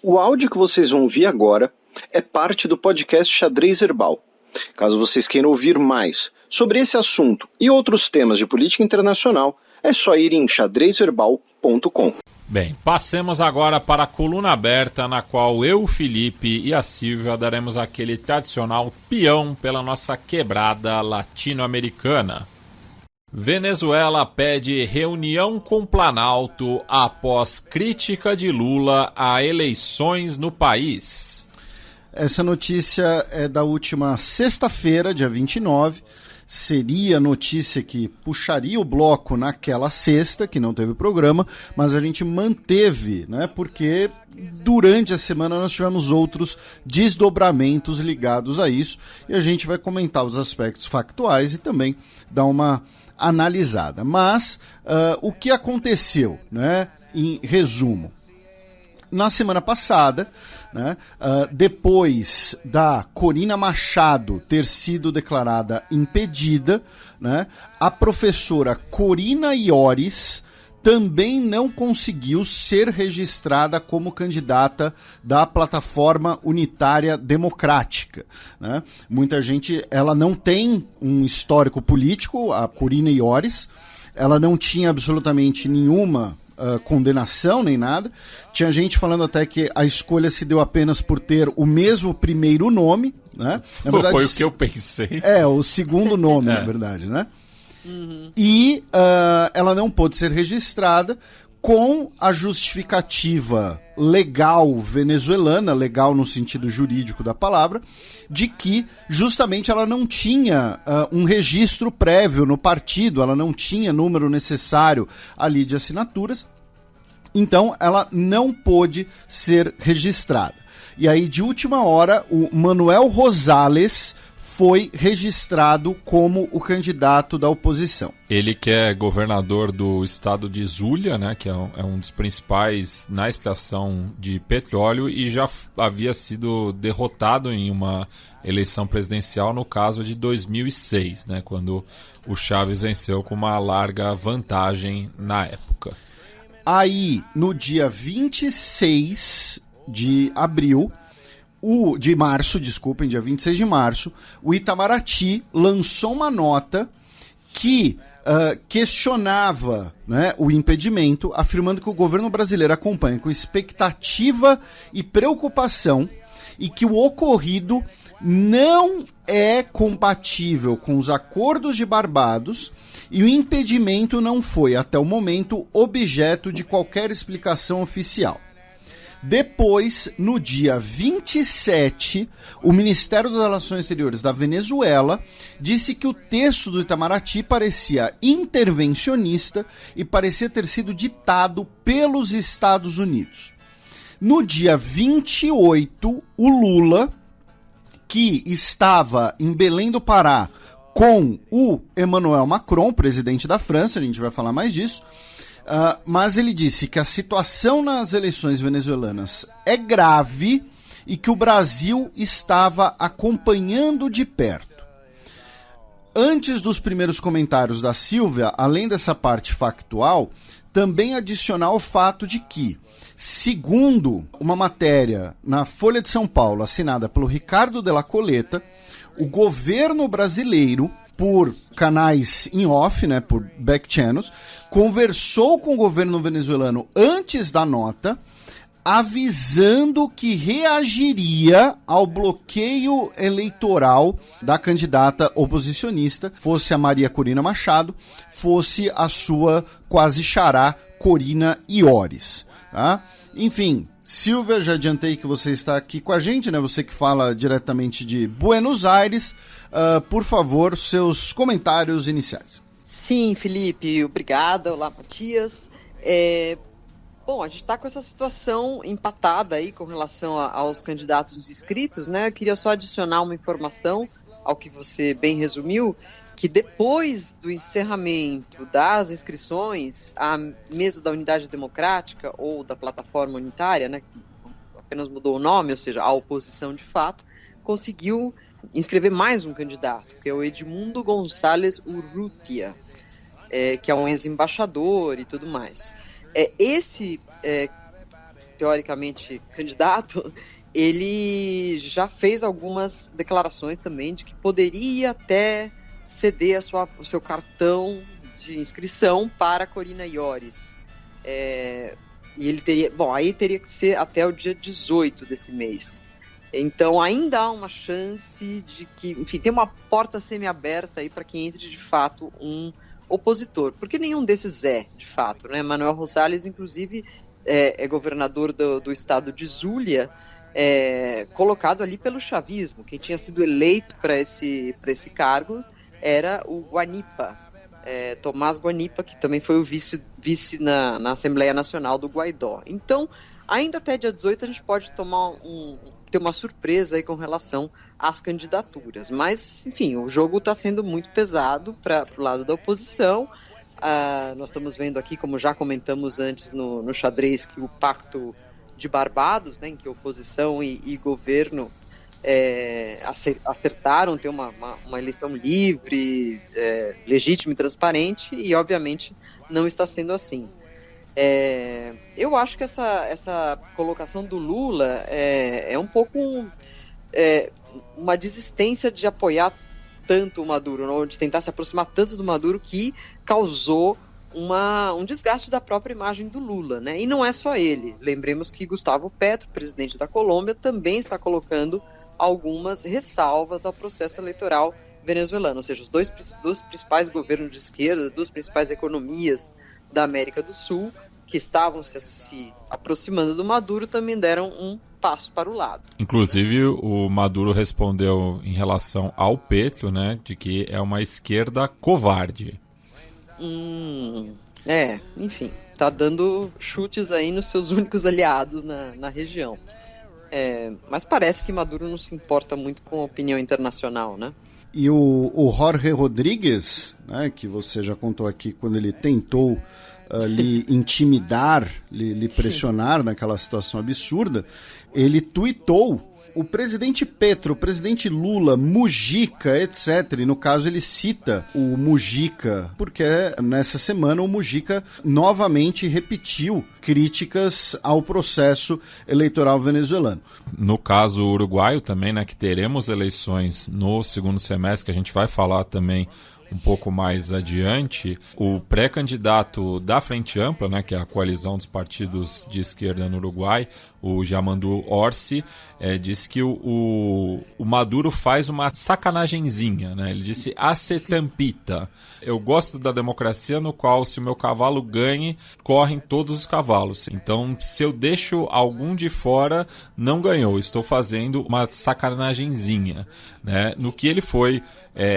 O áudio que vocês vão ouvir agora é parte do podcast Xadrez Herbal. Caso vocês queiram ouvir mais sobre esse assunto e outros temas de política internacional, é só ir em xadrezherbal.com. Bem, passemos agora para a coluna aberta, na qual eu, Felipe e a Silvia daremos aquele tradicional peão pela nossa quebrada latino-americana. Venezuela pede reunião com Planalto após crítica de Lula a eleições no país. Essa notícia é da última sexta-feira, dia 29. Seria a notícia que puxaria o bloco naquela sexta, que não teve programa, mas a gente manteve, né? Porque durante a semana nós tivemos outros desdobramentos ligados a isso, e a gente vai comentar os aspectos factuais e também dar uma analisada. Mas o que aconteceu, né? Em resumo, na semana passada, né, depois da Corina Machado ter sido declarada impedida, né, a professora Corina Iores também não conseguiu ser registrada como candidata da Plataforma Unitária Democrática, né? Muita gente, ela não tem um histórico político, a Corina Iores, ela não tinha absolutamente nenhuma condenação nem nada. Tinha gente falando até que a escolha se deu apenas por ter o mesmo primeiro nome, né? Na verdade, foi o que eu pensei. O segundo nome, na verdade, né? Uhum. E ela não pôde ser registrada com a justificativa legal venezuelana, legal no sentido jurídico da palavra, de que justamente ela não tinha um registro prévio no partido, ela não tinha número necessário ali de assinaturas, então ela não pôde ser registrada. E aí, de última hora, o Manuel Rosales foi registrado como o candidato da oposição. Ele que é governador do estado de Zulia, né, que é um dos principais na extração de petróleo e já havia sido derrotado em uma eleição presidencial no caso de 2006, né, quando o Chávez venceu com uma larga vantagem na época. Aí, no dia 26 de dia 26 de março, o Itamaraty lançou uma nota que questionava, né, o impedimento, afirmando que o governo brasileiro acompanha com expectativa e preocupação e que o ocorrido não é compatível com os acordos de Barbados e o impedimento não foi, até o momento, objeto de qualquer explicação oficial. Depois, no dia 27, o Ministério das Relações Exteriores da Venezuela disse que o texto do Itamaraty parecia intervencionista e parecia ter sido ditado pelos Estados Unidos. No dia 28, o Lula, que estava em Belém do Pará com o Emmanuel Macron, presidente da França, a gente vai falar mais disso, mas ele disse que a situação nas eleições venezuelanas é grave e que o Brasil estava acompanhando de perto. Antes dos primeiros comentários da Silvia, além dessa parte factual, também adicionar o fato de que, segundo uma matéria na Folha de São Paulo assinada pelo Ricardo de la Coleta, o governo brasileiro, por canais em off, né, por back channels, conversou com o governo venezuelano antes da nota, avisando que reagiria ao bloqueio eleitoral da candidata oposicionista, fosse a Maria Corina Machado, fosse a sua quase xará Corina Iores. Tá? Enfim, Silvia, já adiantei que você está aqui com a gente, né? Você que fala diretamente de Buenos Aires. Por favor, seus comentários iniciais. Sim, Felipe, obrigada. Olá, Matias. Bom, a gente está com essa situação empatada aí com relação aos candidatos inscritos, né? Eu queria só adicionar uma informação ao que você bem resumiu, que depois do encerramento das inscrições, a mesa da Unidade Democrática ou da Plataforma Unitária, né, que apenas mudou o nome, ou seja, a oposição de fato, conseguiu inscrever mais um candidato, que é o Edmundo Gonçalves Urrutia, que é um ex-embaixador e tudo mais. Esse teoricamente candidato, ele já fez algumas declarações também de que poderia até ceder o seu cartão de inscrição para Corina Yoris. E ele teria, aí teria que ser até o dia 18 desse mês. Então ainda há uma chance de que, enfim, tem uma porta semi-aberta aí para que entre de fato um opositor, porque nenhum desses de fato, né? Manuel Rosales, inclusive, é governador do estado de Zulia, colocado ali pelo chavismo. Quem tinha sido eleito para esse cargo era o Guanipa, Tomás Guanipa, que também foi o vice na Assembleia Nacional do Guaidó. Então, ainda até dia 18 a gente pode ter uma surpresa aí com relação às candidaturas. Mas, enfim, o jogo está sendo muito pesado para o lado da oposição. Nós estamos vendo aqui, como já comentamos antes no xadrez, que o Pacto de Barbados, né, em que oposição e governo acertaram ter uma eleição livre, legítima e transparente, e obviamente não está sendo assim. Eu acho que essa colocação do Lula é um pouco uma desistência de apoiar tanto o Maduro, ou de tentar se aproximar tanto do Maduro, que causou um desgaste da própria imagem do Lula, né? E não é só ele. Lembremos que Gustavo Petro, presidente da Colômbia, também está colocando algumas ressalvas ao processo eleitoral venezuelano, ou seja, os dois principais governos de esquerda, duas principais economias da América do Sul, que estavam se aproximando do Maduro, também deram um passo para o lado. Inclusive, o Maduro respondeu em relação ao Petro, né, de que é uma esquerda covarde. Enfim, está dando chutes aí nos seus únicos aliados na região. Mas parece que Maduro não se importa muito com a opinião internacional, né? E o Jorge Rodrigues, né, que você já contou aqui, quando ele tentou lhe intimidar, lhe pressionar naquela situação absurda, ele tuitou: o presidente Petro, o presidente Lula, Mujica, etc. E no caso ele cita o Mujica, porque nessa semana o Mujica novamente repetiu críticas ao processo eleitoral venezuelano. No caso uruguaio também, né, que teremos eleições no segundo semestre, que a gente vai falar também um pouco mais adiante, o pré-candidato da Frente Ampla, né, que é a coalizão dos partidos de esquerda no Uruguai, o Yamandu Orsi, disse que o Maduro faz uma sacanagemzinha, né? Ele disse acetampita. Eu gosto da democracia no qual, se o meu cavalo ganhe, correm todos os cavalos. Então, se eu deixo algum de fora, não ganhou. Estou fazendo uma sacanagemzinha, né? No que ele foi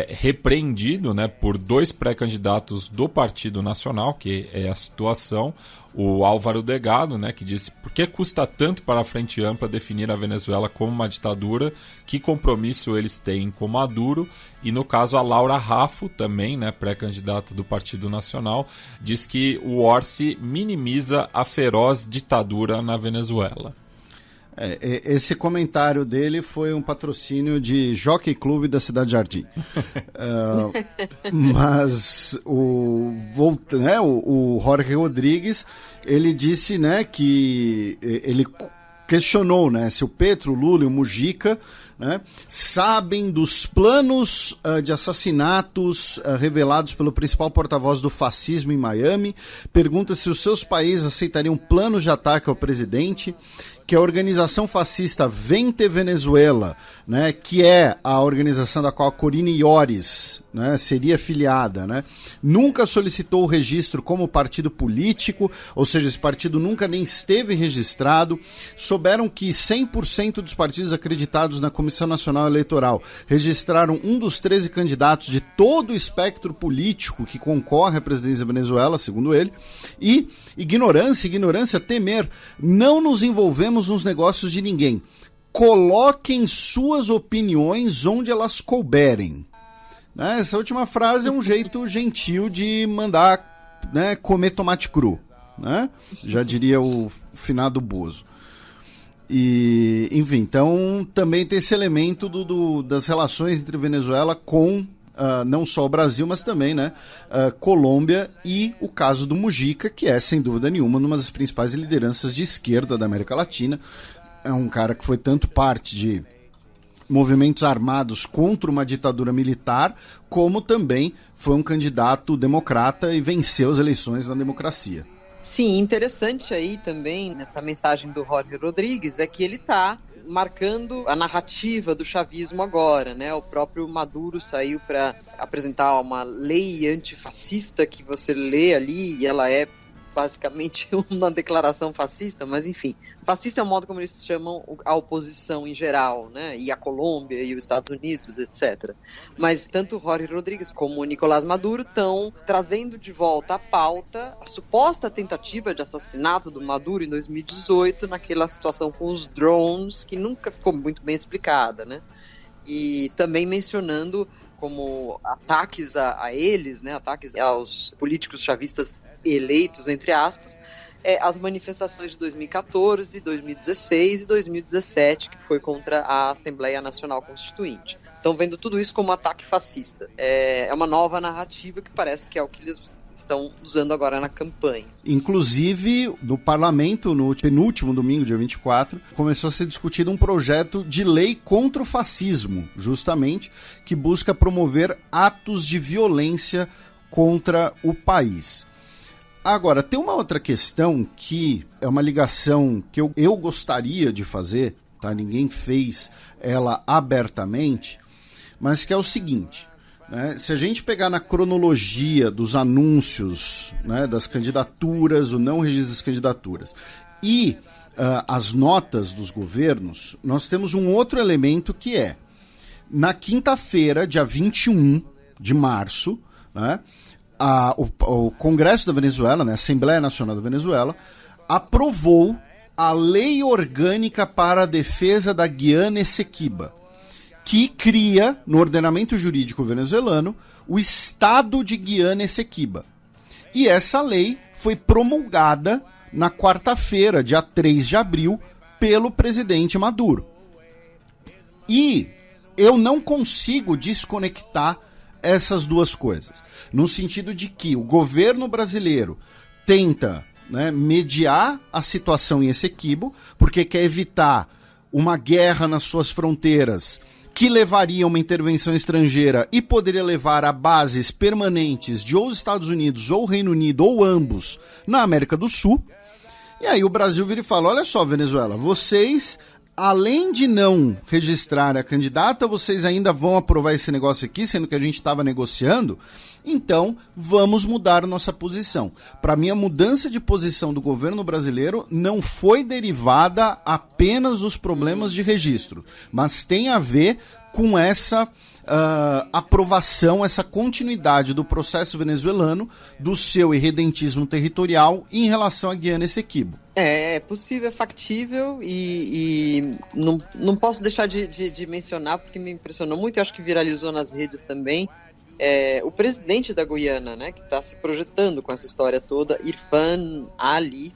repreendido, né, por dois pré-candidatos do Partido Nacional, que é a situação, o Álvaro Delgado, né, que disse: por que custa tanto para a Frente Ampla definir a Venezuela como uma ditadura? Que compromisso eles têm com Maduro? E no caso a Laura Raffo, também, né, pré-candidata do Partido Nacional, diz que o Orsi minimiza a feroz ditadura na Venezuela. Esse comentário dele foi um patrocínio de Jockey Club da Cidade Jardim. Mas o Jorge Rodrigues, ele disse, né, que ele questionou, né, se o Petro, o Lula e o Mujica, né, sabem dos planos de assassinatos revelados pelo principal porta-voz do fascismo em Miami. Pergunta se os seus países aceitariam planos de ataque ao presidente, que a organização fascista Vente Venezuela, né, que é a organização da qual a Corina Yoris, né, seria filiada, né, nunca solicitou o registro como partido político, ou seja, esse partido nunca nem esteve registrado. Souberam que 100% dos partidos acreditados na Comissão Nacional Eleitoral registraram um dos 13 candidatos de todo o espectro político que concorre à presidência da Venezuela, segundo ele. E ignorância, temer. Não nos envolvemos nos negócios de ninguém. Coloquem suas opiniões onde elas couberem. Né? Essa última frase é um jeito gentil de mandar, né, comer tomate cru. Né? Já diria o finado Bozo. E, enfim, então também tem esse elemento das relações entre Venezuela com não só o Brasil, mas também, né, Colômbia e o caso do Mujica, que é, sem dúvida nenhuma, uma das principais lideranças de esquerda da América Latina. É um cara que foi tanto parte de movimentos armados contra uma ditadura militar, como também foi um candidato democrata e venceu as eleições na democracia. Sim, interessante aí também, nessa mensagem do Jorge Rodrigues, é que ele está marcando a narrativa do chavismo agora, né? O próprio Maduro saiu para apresentar uma lei antifascista que você lê ali e ela é basicamente uma declaração fascista, mas enfim, fascista é o modo como eles chamam a oposição em geral, né? E a Colômbia e os Estados Unidos, etc. Mas tanto o Jorge Rodrigues como o Nicolás Maduro estão trazendo de volta à pauta a suposta tentativa de assassinato do Maduro em 2018, naquela situação com os drones, que nunca ficou muito bem explicada, né? E também mencionando como ataques a eles, né? Ataques aos políticos chavistas eleitos, entre aspas, as manifestações de 2014, 2016 e 2017, que foi contra a Assembleia Nacional Constituinte. Estão vendo tudo isso como ataque fascista. É uma nova narrativa que parece que é o que eles estão usando agora na campanha. Inclusive, no parlamento, no penúltimo domingo, dia 24, começou a ser discutido um projeto de lei contra o fascismo, justamente, que busca promover atos de violência contra o país. Agora, tem uma outra questão que é uma ligação que eu gostaria de fazer, tá? Ninguém fez ela abertamente, mas que é o seguinte, né? Se a gente pegar na cronologia dos anúncios, né, das candidaturas, o não registro das candidaturas, e as notas dos governos, nós temos um outro elemento que é, na quinta-feira, dia 21 de março, né, o Congresso da Venezuela, né, a Assembleia Nacional da Venezuela, aprovou a Lei Orgânica para a Defesa da Guiana Essequiba, que cria, no ordenamento jurídico venezuelano, o Estado de Guiana Essequiba. E essa lei foi promulgada na quarta-feira, dia 3 de abril, pelo presidente Maduro. E eu não consigo desconectar essas duas coisas, no sentido de que o governo brasileiro tenta, né, mediar a situação em Essequibo, porque quer evitar uma guerra nas suas fronteiras que levaria a uma intervenção estrangeira e poderia levar a bases permanentes de ou os Estados Unidos ou o Reino Unido ou ambos na América do Sul. E aí o Brasil vira e fala, olha só, Venezuela, vocês, além de não registrar a candidata, vocês ainda vão aprovar esse negócio aqui, sendo que a gente estava negociando, então vamos mudar nossa posição. Para mim, a mudança de posição do governo brasileiro não foi derivada apenas dos problemas de registro, mas tem a ver com essa aprovação, essa continuidade do processo venezuelano, do seu irredentismo territorial em relação à Guiana Essequibo. É possível, é factível e não posso deixar de mencionar, porque me impressionou muito e acho que viralizou nas redes também, o presidente da Guiana, né, que está se projetando com essa história toda, Irfan Ali,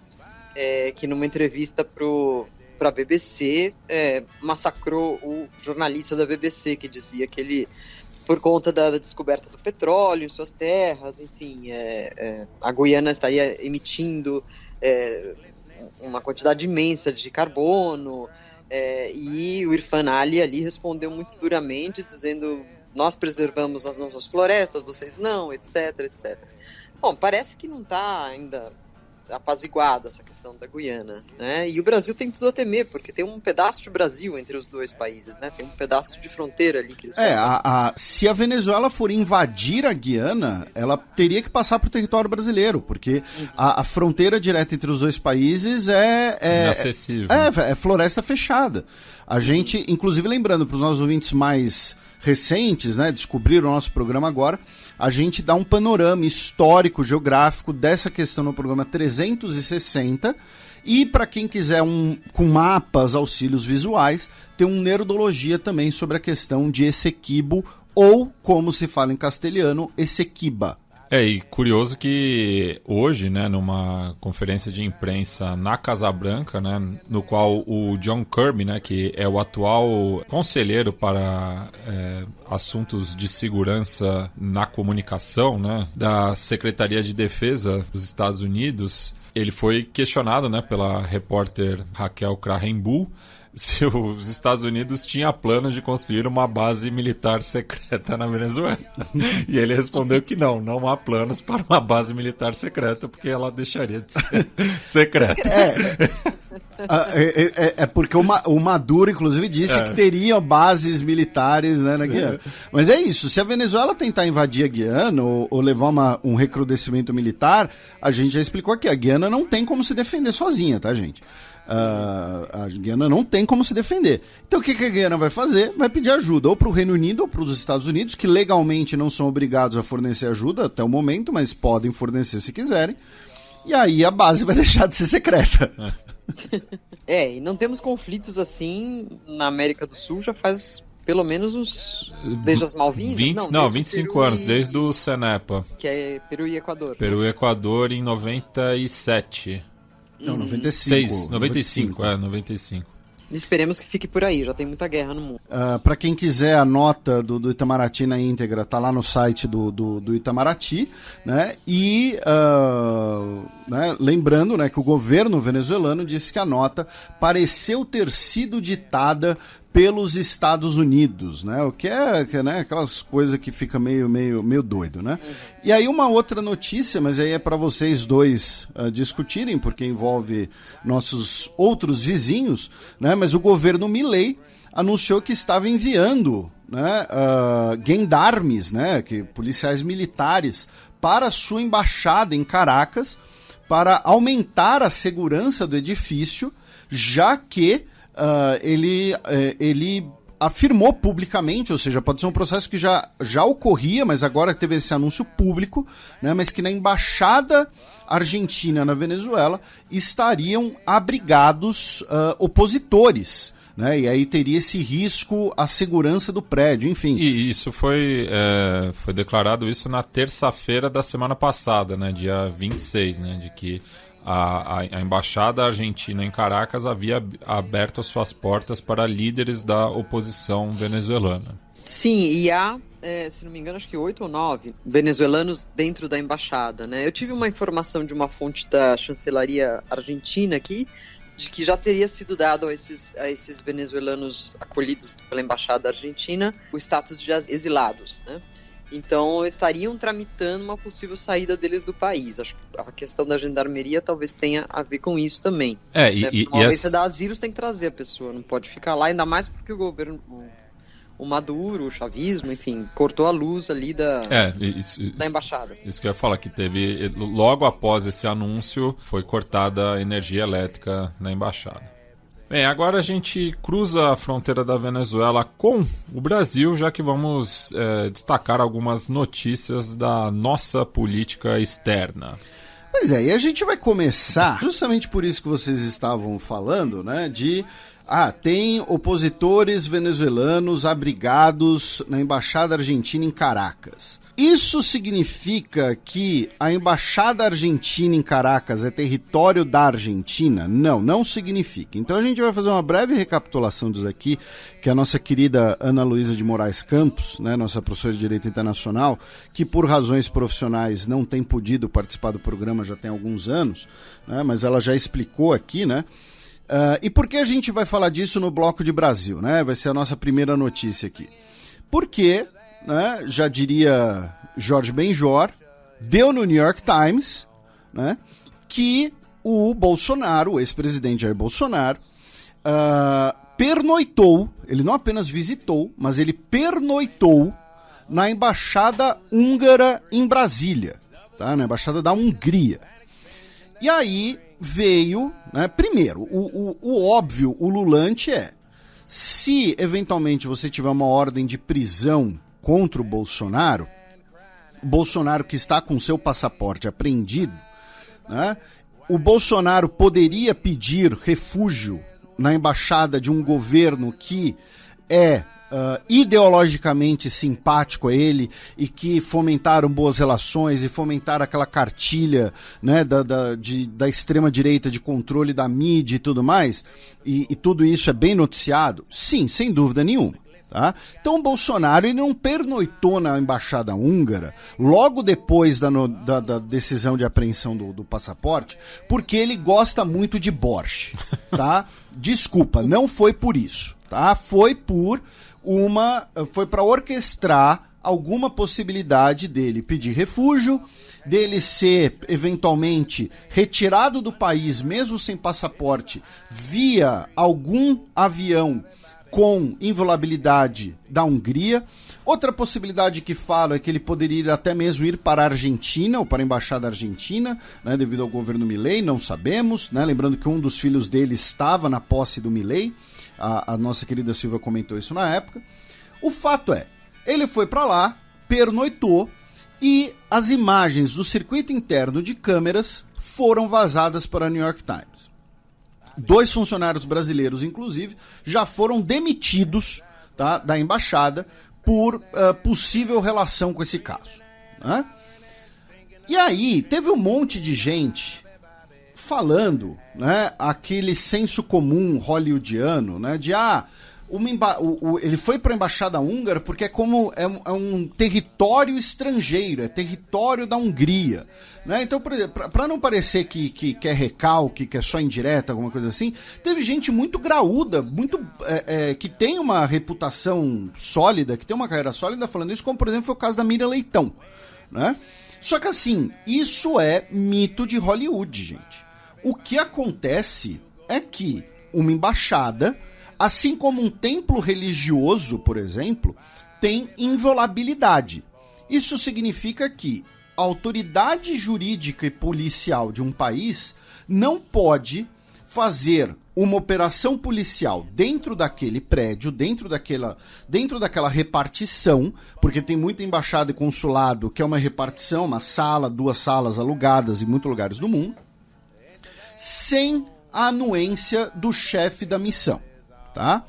que numa entrevista para a BBC, massacrou o jornalista da BBC, que dizia que ele, por conta da descoberta do petróleo em suas terras, enfim, a Guiana estaria emitindo uma quantidade imensa de carbono, e o Irfan Ali respondeu muito duramente, dizendo, nós preservamos as nossas florestas, vocês não, etc, etc. Bom, parece que não está ainda apaziguada essa questão da Guiana, né? E o Brasil tem tudo a temer, porque tem um pedaço de Brasil entre os dois países, né? Tem um pedaço de fronteira ali. Que eles se a Venezuela for invadir a Guiana, ela teria que passar para o território brasileiro, porque a fronteira direta entre os dois países inacessível. É floresta fechada. A gente, inclusive lembrando para os nossos ouvintes mais recentes, né, descobriram o nosso programa agora, a gente dá um panorama histórico, geográfico dessa questão no programa 360, e para quem quiser com mapas, auxílios visuais, tem um Nerdologia também sobre a questão de Essequibo, ou como se fala em castelhano, Essequiba. E curioso que hoje, né, numa conferência de imprensa na Casa Branca, né, no qual o John Kirby, né, que é o atual conselheiro para assuntos de segurança na comunicação, né, da Secretaria de Defesa dos Estados Unidos, ele foi questionado, né, pela repórter Raquel Krahenbuhl se os Estados Unidos tinham planos de construir uma base militar secreta na Venezuela. E ele respondeu que não há planos para uma base militar secreta, porque ela deixaria de ser secreta. É porque o Maduro, inclusive, disse que teria bases militares, né, na Guiana. Mas é isso, se a Venezuela tentar invadir a Guiana ou levar um recrudescimento militar, a gente já explicou aqui, a Guiana não tem como se defender sozinha, tá, gente? A Guiana não tem como se defender. Então o que a Guiana vai fazer? Vai pedir ajuda ou para o Reino Unido ou para os Estados Unidos, que legalmente não são obrigados a fornecer ajuda até o momento, mas podem fornecer se quiserem. E aí a base vai deixar de ser secreta. E não temos conflitos assim na América do Sul já faz pelo menos desde as Malvinas? 25 anos, desde o CENEPA. Que é Peru e Equador. Peru e Equador em 97. Não, 95. 95. Esperemos que fique por aí, já tem muita guerra no mundo. Para quem quiser a nota do Itamaraty na íntegra, tá lá no site do Itamaraty, né? E né, lembrando, né, que o governo venezuelano disse que a nota pareceu ter sido ditada pelos Estados Unidos, né? O que é né, aquelas coisas que fica meio doido, né? E aí uma outra notícia, mas aí é para vocês dois discutirem, porque envolve nossos outros vizinhos, né? Mas o governo Milei anunciou que estava enviando, né, gendarmes, né, policiais militares, para a sua embaixada em Caracas para aumentar a segurança do edifício, já que ele afirmou publicamente, ou seja, pode ser um processo que já ocorria, mas agora teve esse anúncio público, né, mas que na embaixada argentina na Venezuela estariam abrigados opositores, né, e aí teria esse risco à segurança do prédio, enfim. E isso foi declarado isso na terça-feira da semana passada, né, dia 26, né, de que a embaixada argentina em Caracas havia aberto as suas portas para líderes da oposição venezuelana. Sim, e há, se não me engano, acho que 8 ou 9 venezuelanos dentro da embaixada, né? Eu tive uma informação de uma fonte da chancelaria argentina aqui, de que já teria sido dado a esses venezuelanos acolhidos pela embaixada argentina o status de exilados, né? Então, estariam tramitando uma possível saída deles do país. Acho que a questão da gendarmeria talvez tenha a ver com isso também. Uma vez você dá asilo, você tem que trazer a pessoa, não pode ficar lá, ainda mais porque o governo, o Maduro, o chavismo, enfim, cortou a luz ali da embaixada. Isso que eu ia falar, que teve, logo após esse anúncio, foi cortada a energia elétrica na embaixada. Bem, agora a gente cruza a fronteira da Venezuela com o Brasil, já que vamos destacar algumas notícias da nossa política externa. Pois é, e a gente vai começar, justamente por isso que vocês estavam falando, né, tem opositores venezuelanos abrigados na Embaixada Argentina em Caracas. Isso significa que a Embaixada Argentina em Caracas é território da Argentina? Não significa. Então a gente vai fazer uma breve recapitulação disso aqui, que a nossa querida Ana Luísa de Moraes Campos, né, nossa professora de Direito Internacional, que por razões profissionais não tem podido participar do programa já tem alguns anos, né, mas ela já explicou aqui, né? E por que a gente vai falar disso no Bloco de Brasil, né? Vai ser a nossa primeira notícia aqui. Porque, né, já diria Jorge Benjor, deu no New York Times, né, que o Bolsonaro, o ex-presidente Jair Bolsonaro, pernoitou, ele não apenas visitou, mas ele pernoitou na Embaixada Húngara em Brasília, tá? Na Embaixada da Hungria. E aí veio, né, primeiro, o óbvio, o lulante se eventualmente você tiver uma ordem de prisão contra o Bolsonaro que está com seu passaporte apreendido, né, o Bolsonaro poderia pedir refúgio na embaixada de um governo que é ideologicamente simpático a ele e que fomentaram boas relações e fomentaram aquela cartilha, né, da extrema-direita de controle da mídia e tudo mais, e tudo isso é bem noticiado? Sim, sem dúvida nenhuma. Tá? Então o Bolsonaro ele não pernoitou na embaixada húngara logo depois da decisão de apreensão do passaporte, porque ele gosta muito de borscht, tá? Desculpa, não foi por isso, tá? Foi para orquestrar alguma possibilidade dele pedir refúgio, dele ser eventualmente retirado do país mesmo sem passaporte via algum avião com inviolabilidade da Hungria. Outra possibilidade que falo é que ele poderia até mesmo ir para a Argentina ou para a Embaixada Argentina, né, devido ao governo Milei, não sabemos, né, lembrando que um dos filhos dele estava na posse do Milei, a nossa querida Silvia comentou isso na época. O fato é, ele foi para lá, pernoitou, e as imagens do circuito interno de câmeras foram vazadas para a New York Times. 2 funcionários brasileiros, inclusive, já foram demitidos, tá, da embaixada por possível relação com esse caso, né? E aí, teve um monte de gente falando, né, aquele senso comum hollywoodiano, né, de ele foi para a embaixada húngara porque é um território estrangeiro, é território da Hungria, né? Então, por exemplo, para não parecer que é recalque, que é só indireta, alguma coisa assim, teve gente muito graúda, que tem uma reputação sólida, que tem uma carreira sólida falando isso, como por exemplo foi o caso da Miriam Leitão, né? Só que assim, isso é mito de Hollywood, gente. O que acontece é que uma embaixada, assim como um templo religioso, por exemplo, tem inviolabilidade. Isso significa que a autoridade jurídica e policial de um país não pode fazer uma operação policial dentro daquele prédio, dentro daquela repartição, porque tem muita embaixada e consulado que é uma repartição, uma sala, 2 salas alugadas em muitos lugares do mundo, sem a anuência do chefe da missão. Tá?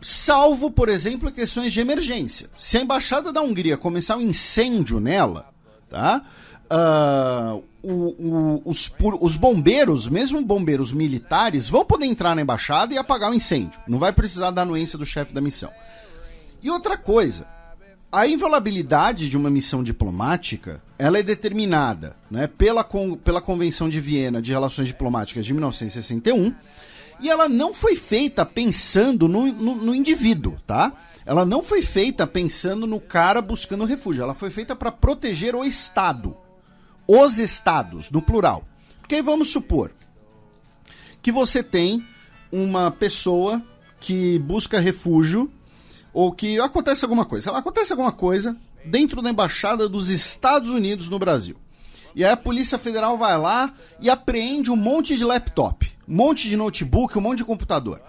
Salvo, por exemplo, questões de emergência. Se a embaixada da Hungria começar um incêndio nela, tá? Os bombeiros, mesmo bombeiros militares, vão poder entrar na embaixada e apagar o incêndio. Não vai precisar da anuência do chefe da missão. E outra coisa, a inviolabilidade de uma missão diplomática, ela é determinada, né, pela Convenção de Viena de Relações Diplomáticas de 1961, e ela não foi feita pensando no indivíduo, tá? Ela não foi feita pensando no cara buscando refúgio. Ela foi feita para proteger o Estado. Os Estados, no plural. Porque aí vamos supor que você tem uma pessoa que busca refúgio ou que acontece alguma coisa. Acontece alguma coisa dentro da Embaixada dos Estados Unidos no Brasil. E aí a Polícia Federal vai lá e apreende um monte de laptop, um monte de notebook, um monte de computador,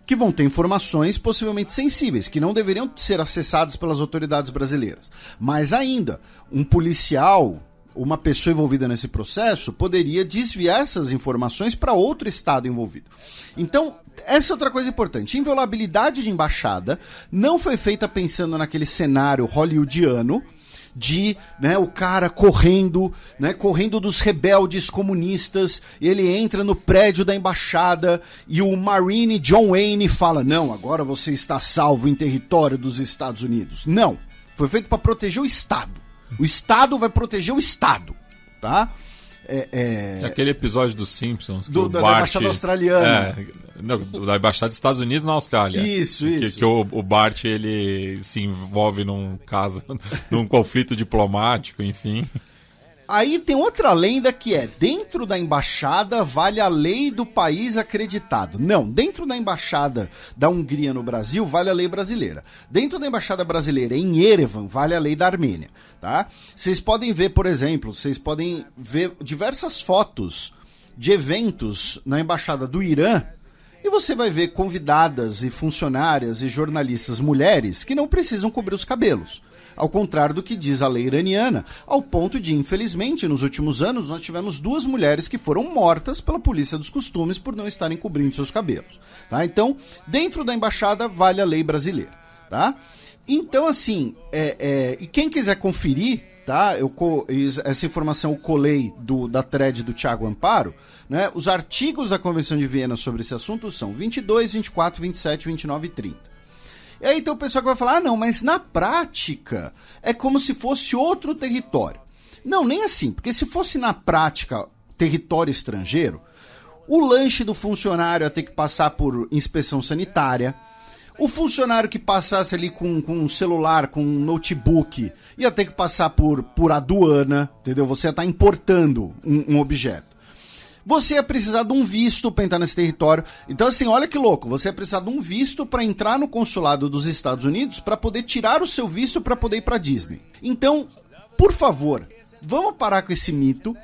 que vão ter informações possivelmente sensíveis, que não deveriam ser acessadas pelas autoridades brasileiras. Mas ainda, um policial, uma pessoa envolvida nesse processo, poderia desviar essas informações para outro estado envolvido. Então, essa é outra coisa importante. Inviolabilidade de embaixada não foi feita pensando naquele cenário hollywoodiano, de, né, o cara correndo dos rebeldes comunistas, e ele entra no prédio da embaixada e o Marine John Wayne fala, não, agora você está salvo em território dos Estados Unidos. Não, foi feito para proteger o Estado. O Estado vai proteger o Estado, tá? Aquele episódio dos Simpsons que da embaixada australiana. Da embaixada dos Estados Unidos na Austrália. Isso. Que o Bart, ele se envolve num conflito diplomático, enfim. Aí tem outra lenda que é, dentro da embaixada vale a lei do país acreditado. Não, dentro da embaixada da Hungria no Brasil vale a lei brasileira. Dentro da embaixada brasileira em Yerevan vale a lei da Armênia, tá? Vocês podem ver, por exemplo, diversas fotos de eventos na embaixada do Irã e você vai ver convidadas e funcionárias e jornalistas mulheres que não precisam cobrir os cabelos. ao contrário do que diz a lei iraniana, ao ponto de, infelizmente, nos últimos anos, nós tivemos 2 mulheres que foram mortas pela polícia dos costumes por não estarem cobrindo seus cabelos. Tá? Então, dentro da embaixada, vale a lei brasileira. Tá? Então, assim, e quem quiser conferir, tá? Essa informação eu colei da thread do Thiago Amparo, né? Os artigos da Convenção de Viena sobre esse assunto são 22, 24, 27, 29 e 30. E aí tem o pessoal que vai falar, não, mas na prática é como se fosse outro território. Não, nem assim, porque se fosse na prática território estrangeiro, o lanche do funcionário ia ter que passar por inspeção sanitária, o funcionário que passasse ali com um celular, com um notebook, ia ter que passar por aduana, entendeu? Você ia estar importando um objeto. Você ia precisar de um visto para entrar nesse território. Então, assim, olha que louco. Você ia precisar de um visto para entrar no consulado dos Estados Unidos para poder tirar o seu visto para poder ir para Disney. Então, por favor, vamos parar com esse mito,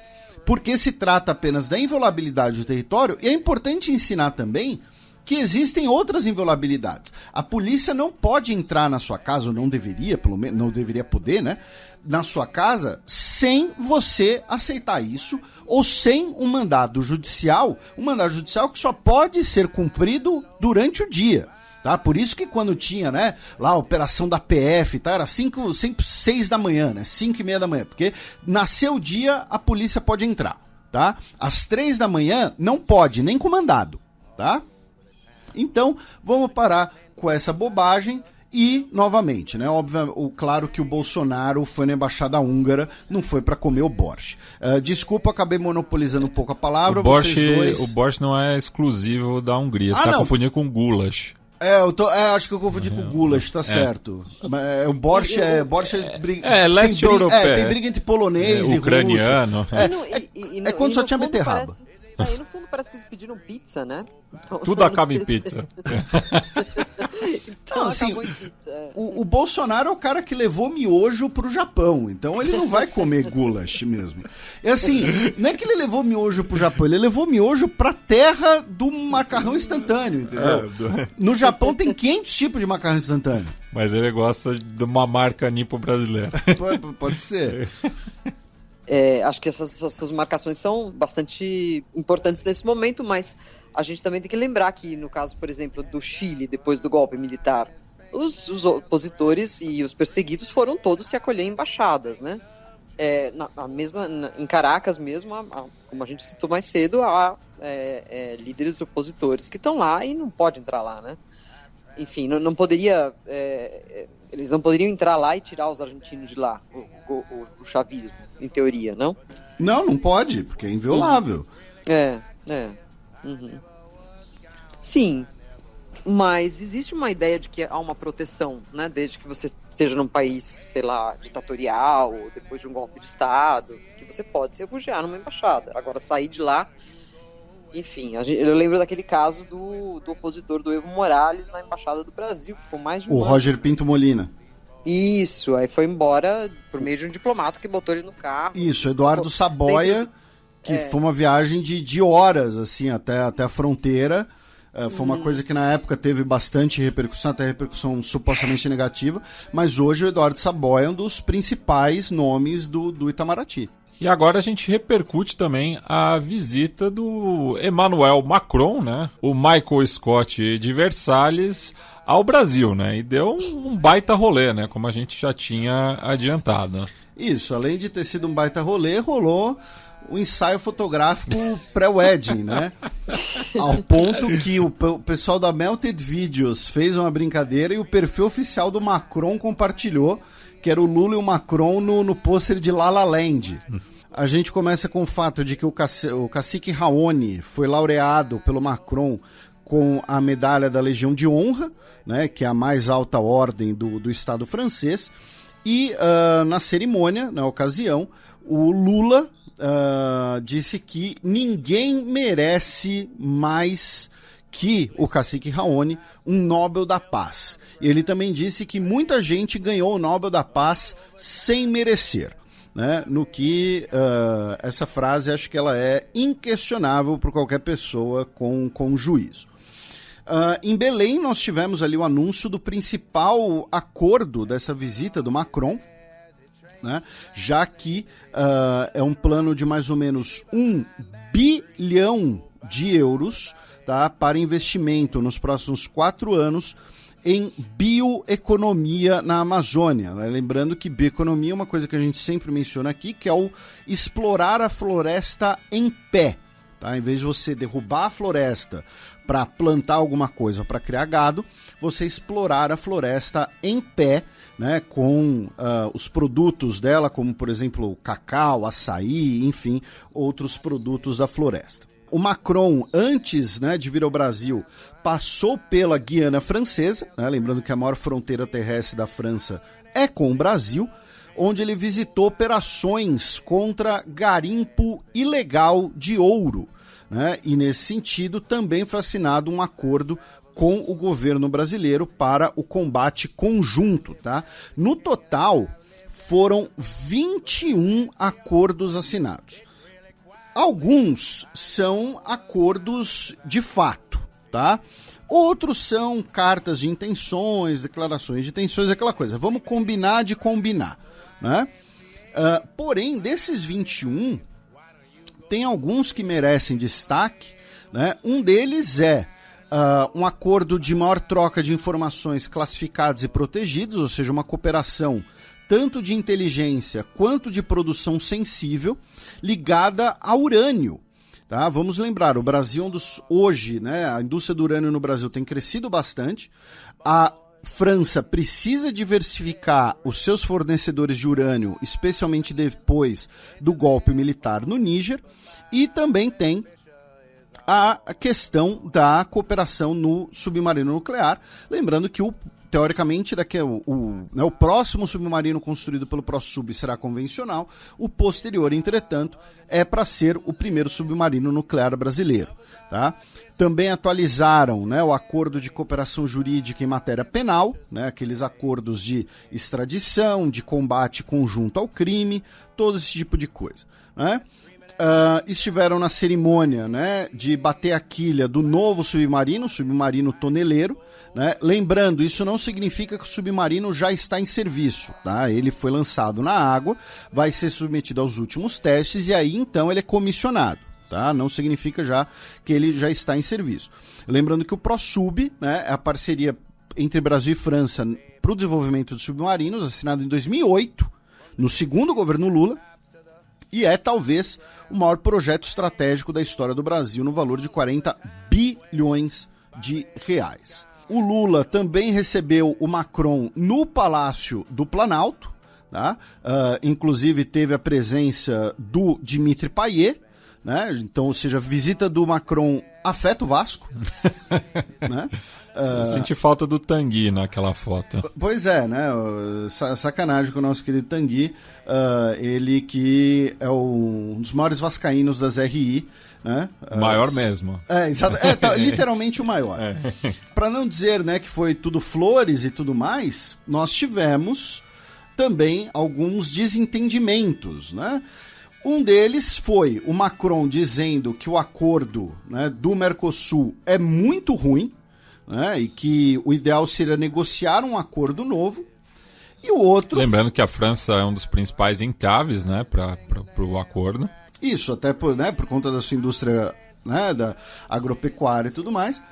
porque se trata apenas da inviolabilidade do território, e é importante ensinar também que existem outras inviolabilidades. A polícia não pode entrar na sua casa, ou não deveria, pelo menos, não deveria poder, né? Na sua casa, sem você aceitar isso, ou sem um mandado judicial que só pode ser cumprido durante o dia. Tá? Por isso que quando tinha, né, lá a operação da PF, tá, era 6 da manhã, né, 5:30 da manhã, porque nasceu o dia, a polícia pode entrar. Tá? Às 3 da manhã não pode, nem com mandado. Tá? Então, vamos parar com essa bobagem e, novamente, né, óbvio, claro que o Bolsonaro foi na embaixada húngara, não foi para comer o borscht. Desculpa, acabei monopolizando um pouco a palavra. O borscht não é exclusivo da Hungria, você tá confundindo com goulash. Acho que eu confundi com o goulash, tá certo. O borscht leste europeu. Tem briga entre polonês e ucraniano. É quando só tinha beterraba. E no fundo parece que eles pediram pizza, né? Então, tudo acaba em pizza. Então, assim, o Bolsonaro é o cara que levou miojo pro Japão, então ele não vai comer goulash mesmo. É assim, não é que ele levou miojo pro Japão, ele levou miojo pra terra do macarrão instantâneo, entendeu? No Japão tem 500 tipos de macarrão instantâneo. Mas ele gosta de uma marca nipo brasileira. Pode ser. Acho que essas marcações são bastante importantes nesse momento, mas a gente também tem que lembrar que, no caso, por exemplo, do Chile, depois do golpe militar, os opositores e os perseguidos foram todos se acolher em embaixadas, né? Em Caracas mesmo, como a gente citou mais cedo, há líderes opositores que estão lá e não pode entrar lá, né? Enfim, não poderia... eles não poderiam entrar lá e tirar os argentinos de lá, o chavismo, em teoria, não? Não pode, porque é inviolável. Uhum. Sim, mas existe uma ideia de que há uma proteção, né? Desde que você esteja num país, sei lá, ditatorial, ou depois de um golpe de Estado, que você pode se refugiar numa embaixada. Agora, sair de lá... Enfim, eu lembro daquele caso do opositor do Evo Morales na Embaixada do Brasil, que ficou mais de um ano. O Roger Pinto Molina. Isso, aí foi embora por meio de um diplomata que botou ele no carro. Isso, Eduardo Saboia, que foi uma viagem de horas, assim, até a fronteira. Foi uma coisa que na época teve bastante repercussão, até repercussão supostamente negativa, mas hoje o Eduardo Saboia é um dos principais nomes do Itamaraty. E agora a gente repercute também a visita do Emmanuel Macron, né? O Michael Scott de Versalhes ao Brasil, né? E deu um baita rolê, né? Como a gente já tinha adiantado. Isso, além de ter sido um baita rolê, rolou o ensaio fotográfico pré-wedding, né? Ao ponto que o pessoal da Melted Videos fez uma brincadeira e o perfil oficial do Macron compartilhou, que era o Lula e o Macron no pôster de La La Land. A gente começa com o fato de que o cacique Raoni foi laureado pelo Macron com a medalha da Legião de Honra, né, que é a mais alta ordem do Estado francês, e na cerimônia, na ocasião, o Lula disse que ninguém merece mais que o cacique Raoni um Nobel da Paz. E ele também disse que muita gente ganhou o Nobel da Paz sem merecer. Né? No que essa frase acho que ela é inquestionável por qualquer pessoa com juízo. Em Belém, nós tivemos ali o anúncio do principal acordo dessa visita do Macron, né? Já que é um plano de mais ou menos 1 bilhão de euros, tá, para investimento nos próximos 4 anos em bioeconomia na Amazônia. Lembrando que bioeconomia é uma coisa que a gente sempre menciona aqui, que é o explorar a floresta em pé. Tá? Em vez de você derrubar a floresta para plantar alguma coisa, para criar gado, você explorar a floresta em pé, né, com os produtos dela, como por exemplo cacau, açaí, enfim, outros produtos da floresta. O Macron, antes, né, de vir ao Brasil, passou pela Guiana Francesa, né, lembrando que a maior fronteira terrestre da França é com o Brasil, onde ele visitou operações contra garimpo ilegal de ouro, né, e nesse sentido também foi assinado um acordo com o governo brasileiro para o combate conjunto. Tá? No total, foram 21 acordos assinados. Alguns são acordos de fato, tá? Outros são cartas de intenções, declarações de intenções, aquela coisa. Vamos combinar de combinar, né? Porém, desses 21, tem alguns que merecem destaque, né? Um deles é um acordo de maior troca de informações classificadas e protegidas, ou seja, uma cooperação tanto de inteligência quanto de produção sensível, ligada a urânio. Tá? Vamos lembrar, o Brasil hoje, né, a indústria do urânio no Brasil tem crescido bastante, a França precisa diversificar os seus fornecedores de urânio, especialmente depois do golpe militar no Níger, e também tem a questão da cooperação no submarino nuclear, lembrando que teoricamente, o próximo submarino construído pelo ProSub será convencional, o posterior, entretanto, é para ser o primeiro submarino nuclear brasileiro. Tá? Também atualizaram, né, o acordo de cooperação jurídica em matéria penal, né, aqueles acordos de extradição, de combate conjunto ao crime, todo esse tipo de coisa. Né? Estiveram na cerimônia, né, de bater a quilha do novo submarino toneleiro, né? Lembrando, isso não significa que o submarino já está em serviço, tá? Ele foi lançado na água, vai ser submetido aos últimos testes e aí então ele é comissionado, tá? Não significa já que ele já está em serviço. Lembrando que o ProSub, né, é a parceria entre Brasil e França para o desenvolvimento de submarinos, assinado em 2008, no segundo governo Lula, e é talvez o maior projeto estratégico da história do Brasil, no valor de 40 bilhões de reais. O Lula também recebeu o Macron no Palácio do Planalto, tá? Inclusive teve a presença do Dimitri Payet, né? Então, ou seja, a visita do Macron afeta o Vasco. Né? Eu senti falta do Tanguy naquela foto. Pois é, né? Sacanagem com o nosso querido Tanguy, ele que é um dos maiores vascaínos das RI, né? Maior mesmo. Exato. Literalmente o maior. Para não dizer, né, que foi tudo flores e tudo mais, nós tivemos também alguns desentendimentos, né? Um deles foi o Macron dizendo que o acordo, né, do Mercosul é muito ruim, né, e que o ideal seria negociar um acordo novo. E o outro... Lembrando que a França é um dos principais entraves, né, para o acordo. Isso, até por conta da sua indústria, né, da agropecuária e tudo mais.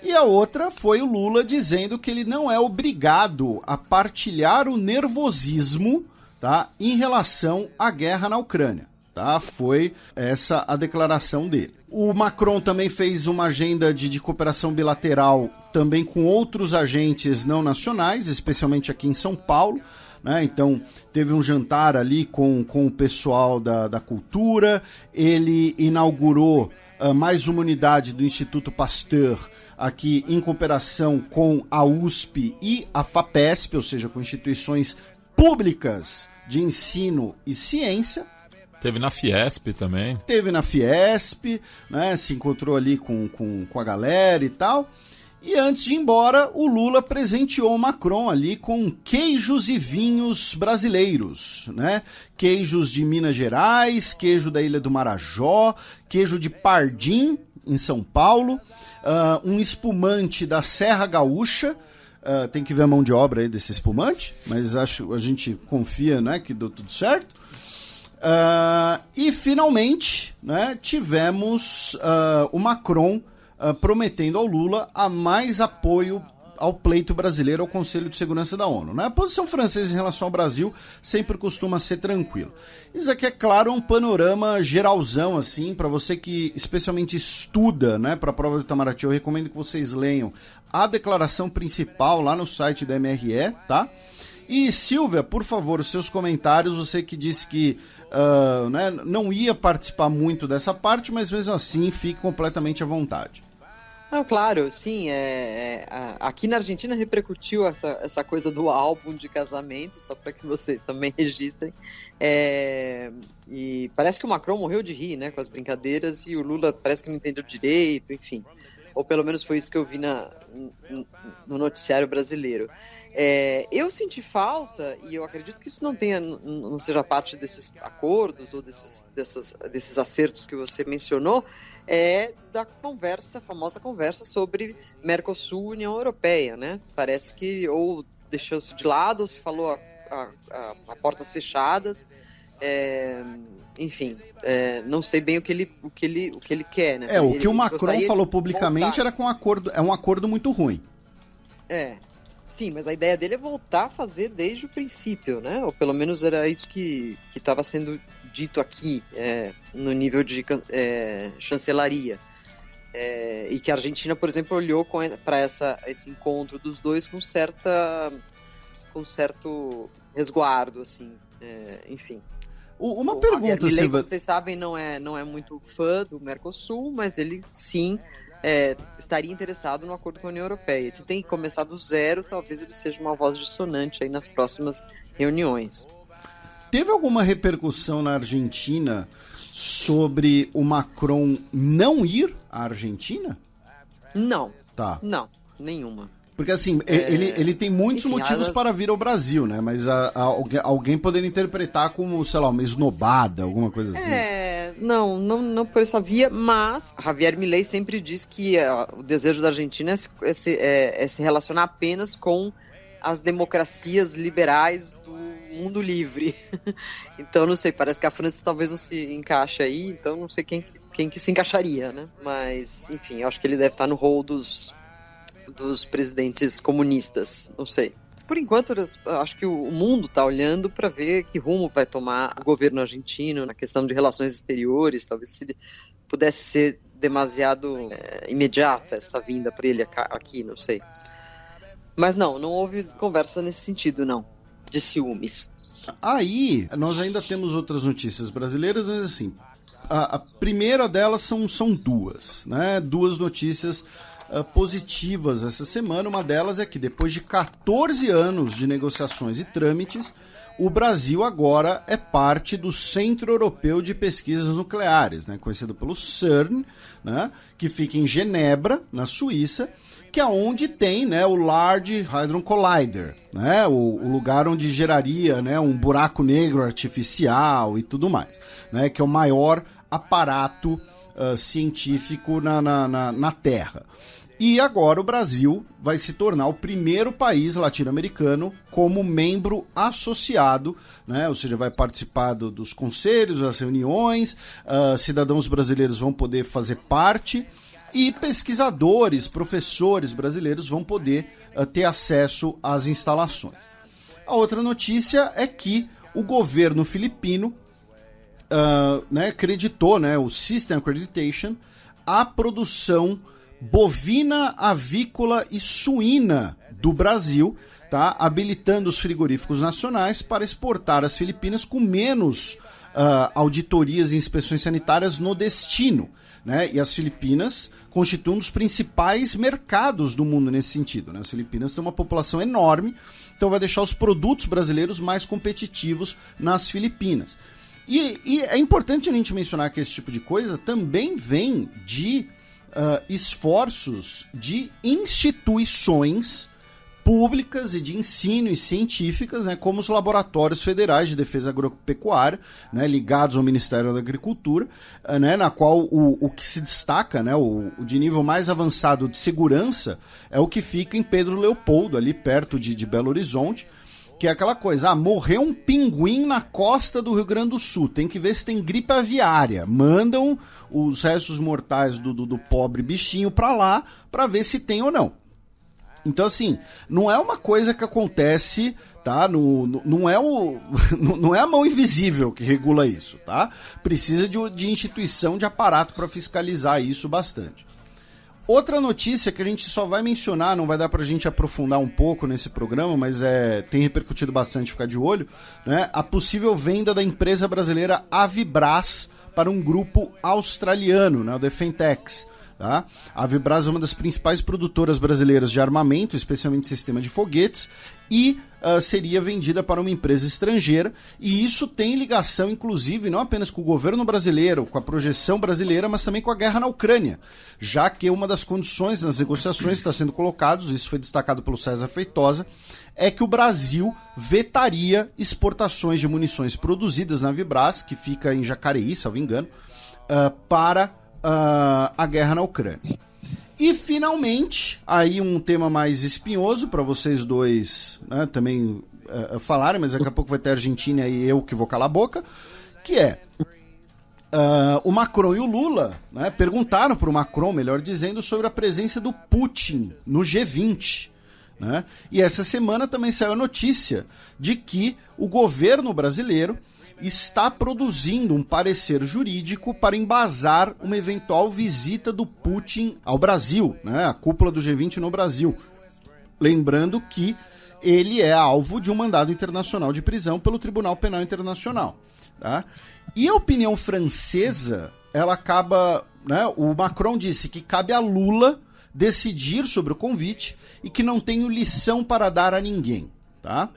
E a outra foi o Lula dizendo que ele não é obrigado a partilhar o nervosismo, tá, em relação à guerra na Ucrânia. Tá? Foi essa a declaração dele. O Macron também fez uma agenda de cooperação bilateral também com outros agentes não nacionais, especialmente aqui em São Paulo. Né? Então, teve um jantar ali com o pessoal da cultura. Ele inaugurou mais uma unidade do Instituto Pasteur aqui em cooperação com a USP e a FAPESP, ou seja, com instituições públicas de ensino e ciência. Teve na Fiesp também. Teve na Fiesp, né? Se encontrou ali com a galera e tal. E antes de ir embora, o Lula presenteou o Macron ali com queijos e vinhos brasileiros, né? Queijos de Minas Gerais, queijo da Ilha do Marajó, queijo de Pardim, em São Paulo, um espumante da Serra Gaúcha. Tem que ver a mão de obra aí desse espumante, mas a gente confia, né, que deu tudo certo. E finalmente, né, tivemos o Macron prometendo ao Lula a mais apoio ao pleito brasileiro ao Conselho de Segurança da ONU. Né? A posição francesa em relação ao Brasil sempre costuma ser tranquila. Isso aqui, é claro, um panorama geralzão, assim, para você que especialmente estuda, né, para a prova do Itamaraty. Eu recomendo que vocês leiam a declaração principal lá no site da MRE, tá? E, Silvia, por favor, os seus comentários. Você que disse que né, não ia participar muito dessa parte, mas mesmo assim, fique completamente à vontade. Não, claro, sim. Aqui na Argentina repercutiu essa coisa do álbum de casamento, só para que vocês também registrem. E parece que o Macron morreu de rir, né, com as brincadeiras, e o Lula parece que não entendeu direito, enfim. Ou pelo menos foi isso que eu vi no noticiário brasileiro. Eu senti falta, e eu acredito que isso não seja parte desses acordos ou desses acertos que você mencionou, da famosa conversa sobre Mercosul e União Europeia, né? Parece que ou deixou-se de lado ou se falou a portas fechadas. Enfim, não sei bem o que ele quer, né? O que o Macron falou publicamente era um acordo muito ruim. Sim, mas a ideia dele é voltar a fazer desde o princípio, né? Ou pelo menos era isso que estava sendo dito aqui, no nível de chancelaria. E que a Argentina, por exemplo, olhou para esse encontro dos dois com certo resguardo, assim, enfim. Uma pergunta, Milei, Silva. como vocês sabem, não é muito fã do Mercosul, mas ele sim estaria interessado no acordo com a União Europeia. Se tem que começar do zero, talvez ele seja uma voz dissonante aí nas próximas reuniões. Teve alguma repercussão na Argentina sobre o Macron não ir à Argentina? Não. Tá. Não, nenhuma. Porque assim, ele tem muitos motivos para vir ao Brasil, né? Mas alguém poderia interpretar como, sei lá, uma esnobada, alguma coisa assim. Não por essa via, mas Javier Milei sempre diz que o desejo da Argentina é se relacionar apenas com as democracias liberais do mundo livre. Então, não sei, parece que a França talvez não se encaixe aí, então não sei quem que se encaixaria, né? Mas, enfim, eu acho que ele deve estar no rol dos presidentes comunistas, não sei. Por enquanto, acho que o mundo está olhando para ver que rumo vai tomar o governo argentino na questão de relações exteriores. Talvez se pudesse ser demasiado imediata essa vinda para ele aqui, não sei. Mas não houve conversa nesse sentido, não, de ciúmes. Aí, nós ainda temos outras notícias brasileiras, mas assim, a primeira delas são duas, né? Duas notícias positivas essa semana. Uma delas é que depois de 14 anos de negociações e trâmites, o Brasil agora é parte do Centro Europeu de Pesquisas Nucleares, né, conhecido pelo CERN, né, que fica em Genebra, na Suíça, que é onde tem, né, o Large Hadron Collider, né, o lugar onde geraria, né, um buraco negro artificial e tudo mais, né, que é o maior aparato científico na Terra. E agora o Brasil vai se tornar o primeiro país latino-americano como membro associado, né? Ou seja, vai participar dos conselhos, das reuniões, cidadãos brasileiros vão poder fazer parte e pesquisadores, professores brasileiros vão poder ter acesso às instalações. A outra notícia é que o governo filipino acreditou, né, o System Accreditation, a produção bovina, avícola e suína do Brasil, tá? Habilitando os frigoríficos nacionais para exportar às Filipinas com menos auditorias e inspeções sanitárias no destino, né? E as Filipinas constituem um dos principais mercados do mundo nesse sentido, né? As Filipinas têm uma população enorme, então vai deixar os produtos brasileiros mais competitivos nas Filipinas. E é importante a gente mencionar que esse tipo de coisa também vem de esforços de instituições públicas e de ensino e científicas, né, como os laboratórios federais de defesa agropecuária, né, ligados ao Ministério da Agricultura, né, na qual o que se destaca, né, o de nível mais avançado de segurança, é o que fica em Pedro Leopoldo, ali perto de Belo Horizonte, que é aquela coisa, morreu um pinguim na costa do Rio Grande do Sul, tem que ver se tem gripe aviária, mandam os restos mortais do pobre bichinho pra lá, pra ver se tem ou não. Então, assim, não é uma coisa que acontece, tá? Não é a mão invisível que regula isso, tá? Precisa de instituição, de aparato para fiscalizar isso bastante. Outra notícia que a gente só vai mencionar, não vai dar pra gente aprofundar um pouco nesse programa, mas tem repercutido bastante, ficar de olho, né? A possível venda da empresa brasileira Avibras para um grupo australiano, né? O Defentex. Tá? A Avibras é uma das principais produtoras brasileiras de armamento, especialmente sistema de foguetes, e seria vendida para uma empresa estrangeira, e isso tem ligação, inclusive, não apenas com o governo brasileiro, com a projeção brasileira, mas também com a guerra na Ucrânia, já que uma das condições nas negociações está sendo colocados, isso foi destacado pelo César Feitosa, é que o Brasil vetaria exportações de munições produzidas na Avibras, que fica em Jacareí, salvo engano, para a guerra na Ucrânia. E finalmente, aí um tema mais espinhoso para vocês dois, né, também falarem, mas daqui a pouco vai ter a Argentina e eu que vou calar a boca, que é o Macron e o Lula, né, perguntaram para o Macron, melhor dizendo, sobre a presença do Putin no G20. Né? E essa semana também saiu a notícia de que o governo brasileiro está produzindo um parecer jurídico para embasar uma eventual visita do Putin ao Brasil, né, a cúpula do G20 no Brasil. Lembrando que ele é alvo de um mandado internacional de prisão pelo Tribunal Penal Internacional. Tá? E a opinião francesa, ela acaba... Né, o Macron disse que cabe a Lula decidir sobre o convite e que não tenho lição para dar a ninguém. Tá?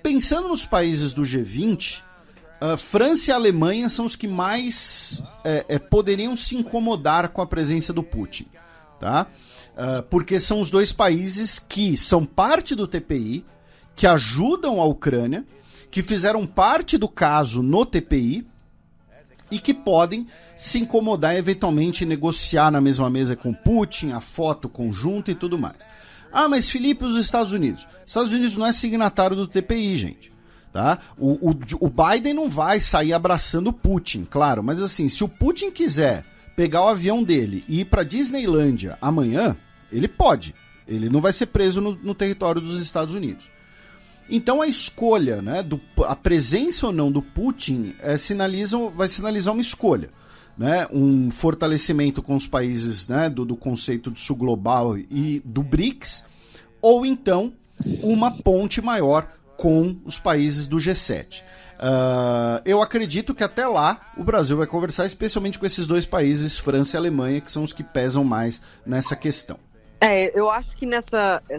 Pensando nos países do G20... França e Alemanha são os que mais poderiam se incomodar com a presença do Putin, tá? Porque são os dois países que são parte do TPI, que ajudam a Ucrânia, que fizeram parte do caso no TPI e que podem se incomodar eventualmente negociar na mesma mesa com Putin, a foto conjunta e tudo mais. Mas Felipe, os Estados Unidos? Estados Unidos não é signatário do TPI, gente. Tá? O Biden não vai sair abraçando o Putin, claro, mas assim, se o Putin quiser pegar o avião dele e ir para Disneylândia amanhã, ele pode. Ele não vai ser preso no território dos Estados Unidos. Então a escolha, né, a presença ou não do Putin vai sinalizar uma escolha. Né, um fortalecimento com os países, né, do conceito do sul global e do BRICS, ou então uma ponte maior com os países do G7. Eu acredito que até lá o Brasil vai conversar especialmente com esses dois países, França e Alemanha, que são os que pesam mais nessa questão. Eu acho que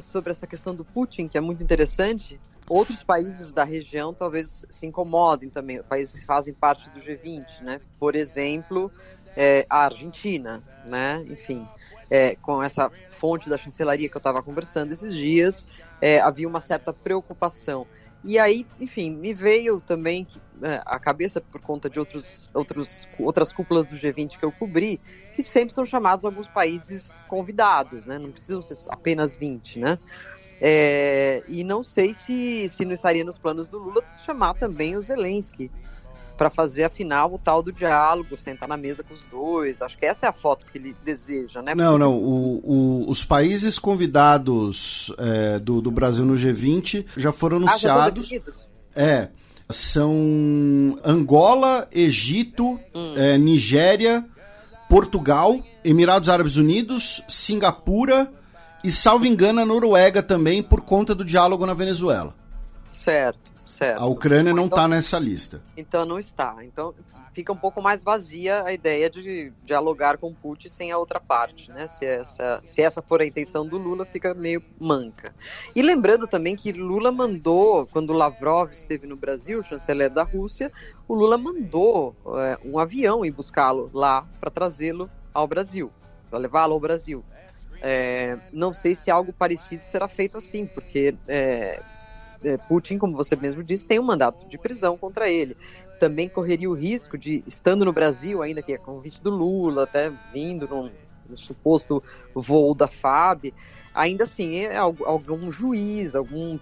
sobre essa questão do Putin, que é muito interessante, outros países da região talvez se incomodem também, países que fazem parte do G20, né? Por exemplo, a Argentina, né? Enfim, com essa fonte da chancelaria que eu estava conversando esses dias, havia uma certa preocupação. E aí, enfim, me veio também a cabeça por conta de outras cúpulas do G20 que eu cobri, que sempre são chamados alguns países convidados, né? Não precisam ser apenas 20, né? E não sei se não estaria nos planos do Lula chamar também o Zelensky para fazer, afinal, o tal do diálogo, sentar na mesa com os dois. Acho que essa é a foto que ele deseja, né? Os países convidados do Brasil no G20 já foram anunciados. São Angola, Egito, Nigéria, Portugal, Emirados Árabes Unidos, Singapura e, salvo engano, a Noruega também, por conta do diálogo na Venezuela. Certo. A Ucrânia não está nessa lista. Então não está. Então fica um pouco mais vazia a ideia de dialogar com Putin sem a outra parte, né? Se essa for a intenção do Lula, fica meio manca. E lembrando também que Lula mandou, quando Lavrov esteve no Brasil, o chanceler da Rússia, o Lula mandou um avião ir buscá-lo lá para trazê-lo ao Brasil, para levá-lo ao Brasil. Não sei se algo parecido será feito assim, porque Putin, como você mesmo disse, tem um mandato de prisão contra ele. Também correria o risco de, estando no Brasil, ainda que é convite do Lula, até vindo no suposto voo da FAB, ainda assim, algum juiz, algum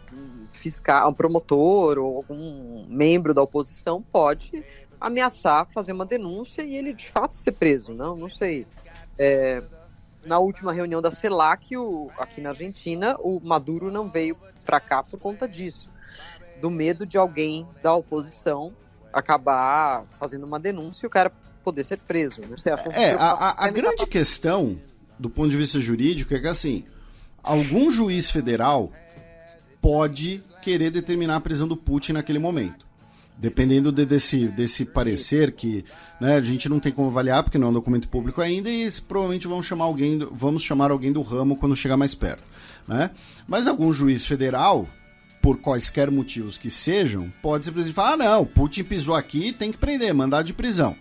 fiscal, um promotor ou algum membro da oposição pode ameaçar fazer uma denúncia e ele de fato ser preso. Não sei. Na última reunião da CELAC, aqui na Argentina, o Maduro não veio para cá por conta disso, do medo de alguém da oposição acabar fazendo uma denúncia e o cara poder ser preso. Né? A grande questão, do ponto de vista jurídico, é que assim, algum juiz federal pode querer determinar a prisão do Putin naquele momento. Dependendo desse parecer que, né, a gente não tem como avaliar, porque não é um documento público ainda, e provavelmente vamos chamar alguém do ramo quando chegar mais perto. Né? Mas algum juiz federal, por quaisquer motivos que sejam, pode simplesmente falar, não, Putin pisou aqui, tem que prender, mandado de prisão.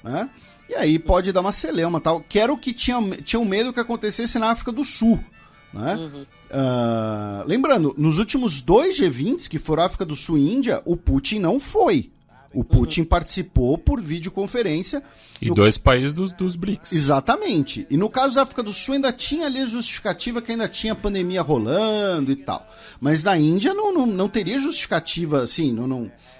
Né? E aí pode dar uma celeuma, tal, que era o que tinham medo que acontecesse na África do Sul. Né? Lembrando, nos últimos 2 G20s, que foram África do Sul e Índia, o Putin não foi. O Putin participou por videoconferência. E 2 países dos BRICS. Exatamente. E no caso da África do Sul ainda tinha ali a justificativa que ainda tinha pandemia rolando e tal. Mas na Índia não teria justificativa, assim,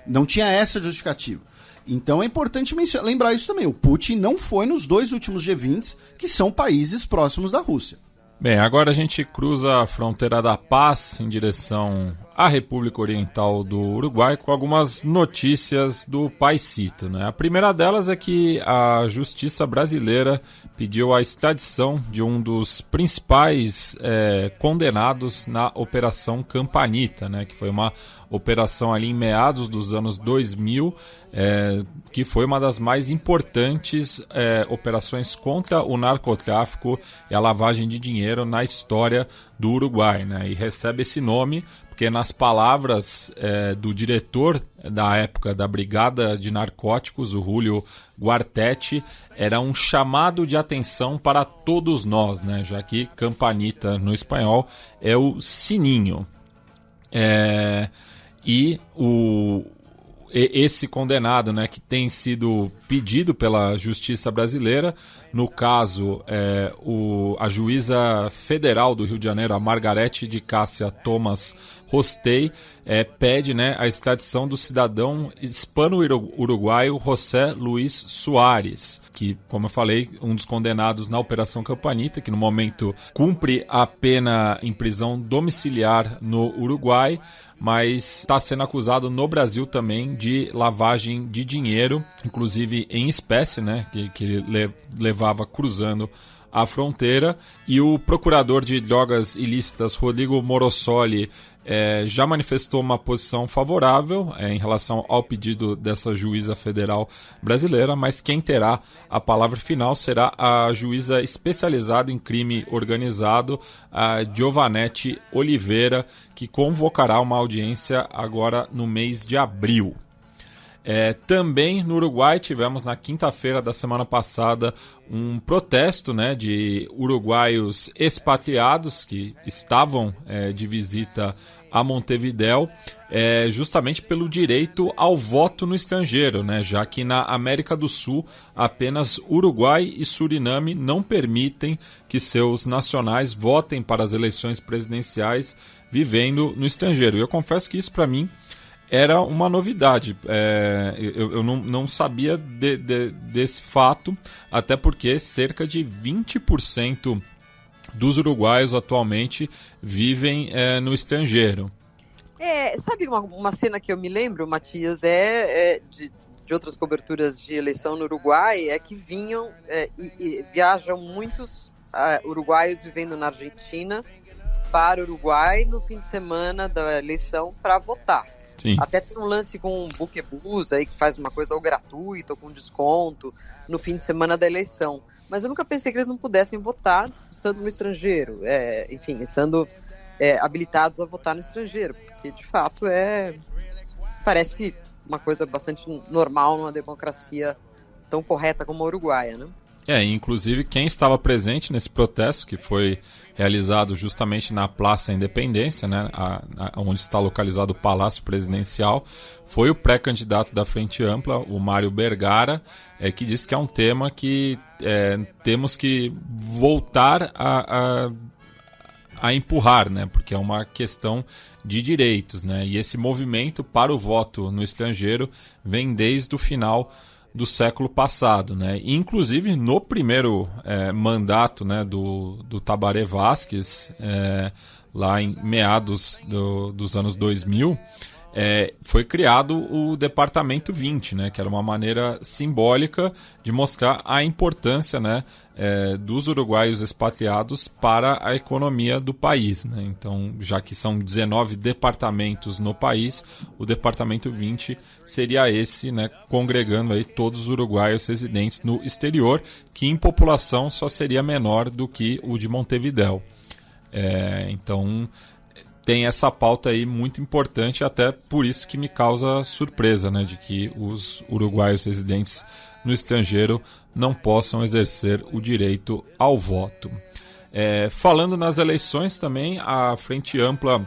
não tinha essa justificativa. Então é importante lembrar isso também. O Putin não foi nos 2 últimos G20s, que são países próximos da Rússia. Bem, agora a gente cruza a fronteira da paz em direção à República Oriental do Uruguai com algumas notícias do Paisito, né? A primeira delas é que a Justiça brasileira pediu a extradição de um dos principais condenados na Operação Campanita, né? Que foi uma operação ali em meados dos anos 2000, que foi uma das mais importantes operações contra o narcotráfico e a lavagem de dinheiro na história do Uruguai, né? E recebe esse nome porque, nas palavras do diretor da época da Brigada de Narcóticos, o Julio Guartetti, era um chamado de atenção para todos nós, né? Já que campanita no espanhol é o sininho. E esse condenado, né, que tem sido pedido pela Justiça brasileira, no caso, a juíza federal do Rio de Janeiro, a Margarete de Cássia Thomas Rostei, pede, né, a extradição do cidadão hispano-uruguaio José Luiz Soares, que, como eu falei, um dos condenados na Operação Campanita, que no momento cumpre a pena em prisão domiciliar no Uruguai, mas está sendo acusado no Brasil também de lavagem de dinheiro, inclusive em espécie, né, que ele levava cruzando a fronteira. E o procurador de drogas ilícitas, Rodrigo Morossoli, já manifestou uma posição favorável em relação ao pedido dessa juíza federal brasileira, mas quem terá a palavra final será a juíza especializada em crime organizado, a Giovanete Oliveira, que convocará uma audiência agora no mês de abril. Também no Uruguai tivemos na quinta-feira da semana passada um protesto, né, de uruguaios expatriados que estavam de visita a Montevidéu, justamente pelo direito ao voto no estrangeiro, né, já que na América do Sul apenas Uruguai e Suriname não permitem que seus nacionais votem para as eleições presidenciais vivendo no estrangeiro. E eu confesso que isso para mim era uma novidade. Eu não sabia desse fato, até porque cerca de 20% dos uruguaios atualmente vivem no estrangeiro. Sabe uma cena que eu me lembro, Matias, de outras coberturas de eleição no Uruguai, é que vinham e viajam muitos uruguaios vivendo na Argentina para o Uruguai no fim de semana da eleição para votar. Sim. Até tem um lance com o Buquebus aí, que faz uma coisa ou gratuita ou com desconto no fim de semana da eleição. Mas eu nunca pensei que eles não pudessem votar estando no estrangeiro, enfim, estando habilitados a votar no estrangeiro, porque de fato parece uma coisa bastante normal numa democracia tão correta como a uruguaia, né? Inclusive quem estava presente nesse protesto, que foi realizado justamente na Praça Independência, né, onde está localizado o Palácio Presidencial, foi o pré-candidato da Frente Ampla, o Mário Bergara, que disse que é um tema que temos que voltar a empurrar, né, porque é uma questão de direitos, né, e esse movimento para o voto no estrangeiro vem desde o final do século passado, né? E, inclusive no primeiro mandato, né, do Tabaré Vázquez, lá em meados dos anos 2000, foi criado o Departamento 20, né, que era uma maneira simbólica de mostrar a importância, né, dos uruguaios expatriados para a economia do país, né? Então, já que são 19 departamentos no país, o Departamento 20 seria esse, né, congregando aí todos os uruguaios residentes no exterior, que em população só seria menor do que o de Montevidéu. Então tem essa pauta aí muito importante, até por isso que me causa surpresa, né, de que os uruguaios residentes no estrangeiro não possam exercer o direito ao voto. Falando nas eleições também, a Frente Ampla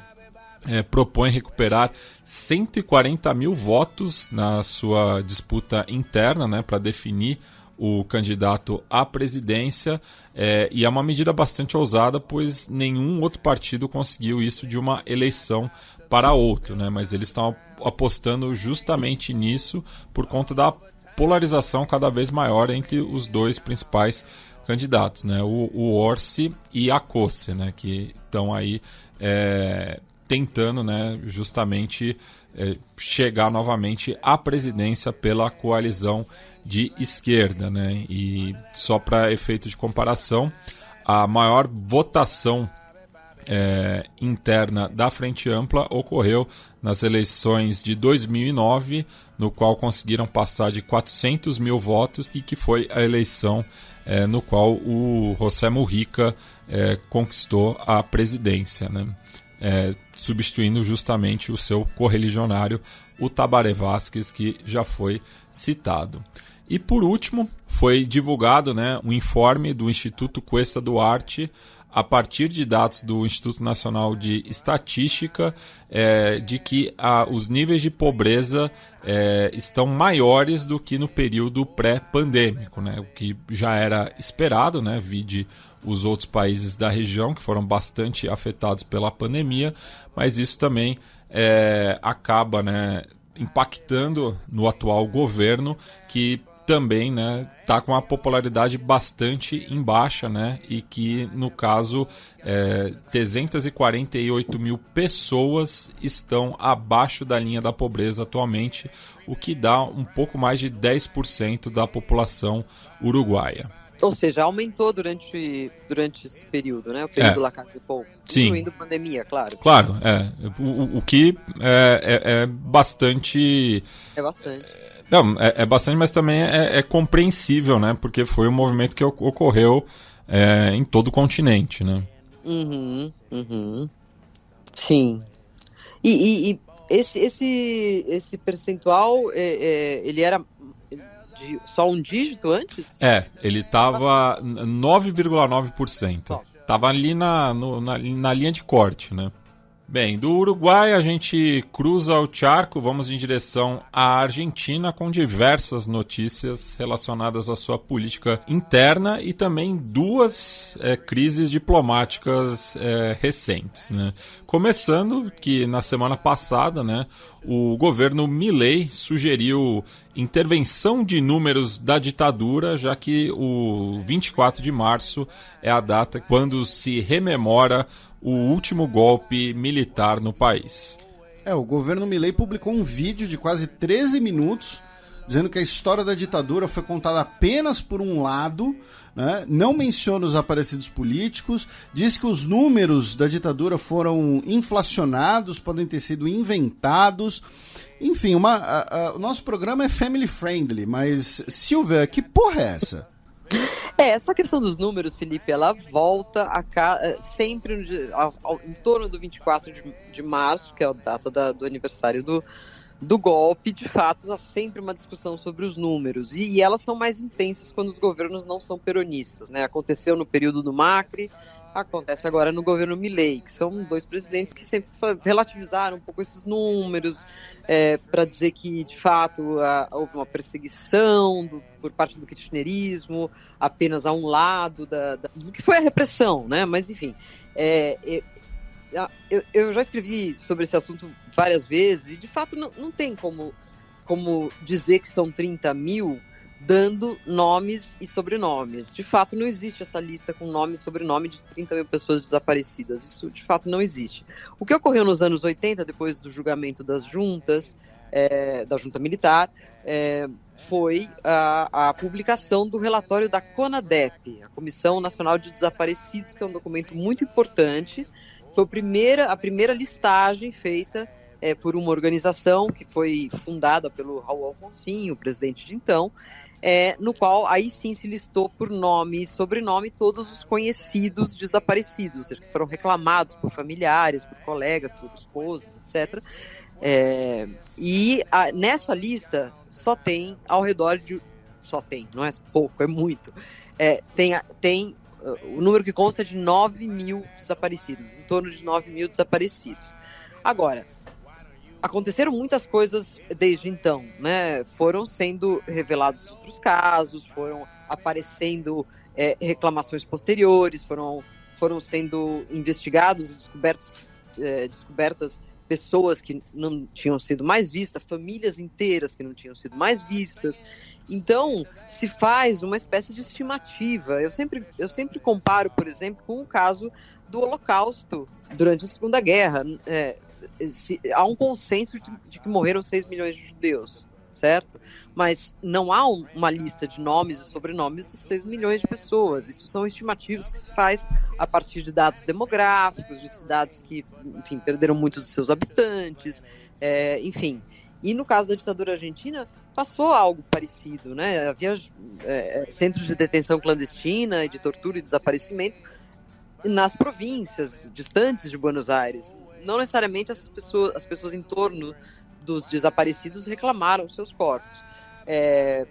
propõe recuperar 140 mil votos na sua disputa interna, né, para definir o candidato à presidência, e é uma medida bastante ousada, pois nenhum outro partido conseguiu isso de uma eleição para outro, né? Mas eles estão apostando justamente nisso por conta da polarização cada vez maior entre os dois principais candidatos, né? O Orsi e a Kosse, né? Que estão aí tentando, né, justamente chegar novamente à presidência pela coalizão de esquerda, né? E só para efeito de comparação, a maior votação interna da Frente Ampla ocorreu nas eleições de 2009, no qual conseguiram passar de 400 mil votos, e que foi a eleição no qual o José Mujica conquistou a presidência, né? Substituindo justamente o seu correligionário, o Tabaré Vázquez, que já foi citado. E por último, foi divulgado, né, um informe do Instituto Cuesta Duarte, a partir de dados do Instituto Nacional de Estatística, de que os níveis de pobreza estão maiores do que no período pré-pandêmico, né, o que já era esperado, né, vide os outros países da região que foram bastante afetados pela pandemia, mas isso também acaba, né, impactando no atual governo, que também, né, tá com a popularidade bastante em baixa, né, e que no caso 348 mil pessoas estão abaixo da linha da pobreza atualmente, o que dá um pouco mais de 10% da população uruguaia. Ou seja, aumentou durante esse período, né? O período La Casa de Pou, incluindo pandemia, claro. Claro, o que é bastante... É bastante. Não, é bastante, mas também é compreensível, né? Porque foi um movimento que ocorreu em todo o continente, né? Sim. E esse percentual, ele era de só um dígito antes? Ele estava 9,9%. Estava ali na linha de corte, né? Bem, do Uruguai a gente cruza o charco, vamos em direção à Argentina, com diversas notícias relacionadas à sua política interna e também duas crises diplomáticas recentes, né? Começando que na semana passada, né, o governo Milei sugeriu intervenção de números da ditadura, já que o 24 de março é a data quando se rememora o último golpe militar no país. O governo Milei publicou um vídeo de quase 13 minutos dizendo que a história da ditadura foi contada apenas por um lado, né? Não menciona os aparecidos políticos, diz que os números da ditadura foram inflacionados, podem ter sido inventados. Enfim, o nosso programa é family friendly, mas, Silvia, que porra é essa? Essa questão dos números, Felipe, ela volta sempre em torno do 24 de março, que é a data do aniversário do golpe, de fato, há sempre uma discussão sobre os números, e elas são mais intensas quando os governos não são peronistas, né? Aconteceu no período do Macri, acontece agora no governo Milei, que são dois presidentes que sempre relativizaram um pouco esses números, para dizer que, de fato, houve uma perseguição por parte do kirchnerismo, apenas a um lado do que foi a repressão, né? Mas, enfim, eu já escrevi sobre esse assunto várias vezes, e de fato não tem como dizer que são 30 mil dando nomes e sobrenomes. De fato não existe essa lista com nome e sobrenome de 30 mil pessoas desaparecidas. Isso de fato não existe. O que ocorreu nos anos 80, depois do julgamento das juntas, da junta militar, foi a publicação do relatório da CONADEP, a Comissão Nacional de Desaparecidos, que é um documento muito importante. Foi a primeira listagem feita por uma organização que foi fundada pelo Raul Alfonsinho, o presidente de então, no qual aí sim se listou por nome e sobrenome todos os conhecidos desaparecidos, ou seja, que foram reclamados por familiares, por colegas, por esposas, etc. Nessa lista só tem ao redor de... Só tem, não é pouco, é muito. Tem o número que consta é de 9 mil desaparecidos, em torno de 9 mil desaparecidos. Agora, aconteceram muitas coisas desde então, né? Foram sendo revelados outros casos, foram aparecendo reclamações posteriores, foram sendo investigados e descobertas pessoas que não tinham sido mais vistas, famílias inteiras que não tinham sido mais vistas. Então, se faz uma espécie de estimativa. Eu sempre comparo, por exemplo, com o caso do Holocausto durante a Segunda Guerra. Há um consenso de que morreram 6 milhões de judeus, certo? Mas não há uma lista de nomes e sobrenomes de 6 milhões de pessoas. Isso são estimativas que se faz a partir de dados demográficos, de cidades que, enfim, perderam muitos de seus habitantes, enfim. E no caso da ditadura argentina, passou algo parecido, né? Havia centros de detenção clandestina e de tortura e desaparecimento nas províncias distantes de Buenos Aires. Não necessariamente as pessoas em torno dos desaparecidos reclamaram seus corpos,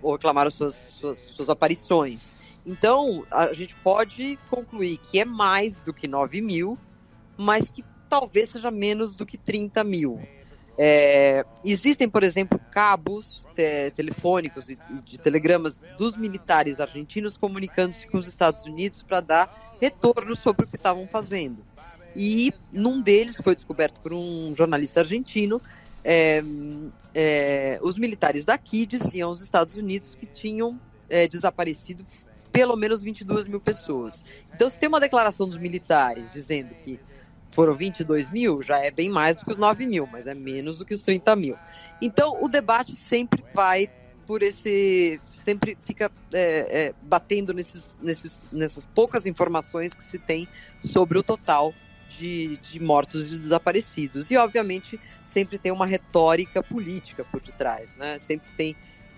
ou reclamaram suas aparições. Então, a gente pode concluir que é mais do que 9 mil, mas que talvez seja menos do que 30 mil. Existem, por exemplo, cabos telefônicos e de telegramas dos militares argentinos comunicando-se com os Estados Unidos para dar retorno sobre o que estavam fazendo. E num deles foi descoberto por um jornalista argentino, os militares daqui diziam aos Estados Unidos que tinham desaparecido pelo menos 22 mil pessoas. Então, se tem uma declaração dos militares dizendo que foram 22 mil, já é bem mais do que os 9 mil, mas é menos do que os 30 mil. Então, o debate sempre vai sempre fica batendo nessas poucas informações que se tem sobre o total de mortos e desaparecidos. E, obviamente, sempre tem uma retórica política por detrás, né? Sempre tem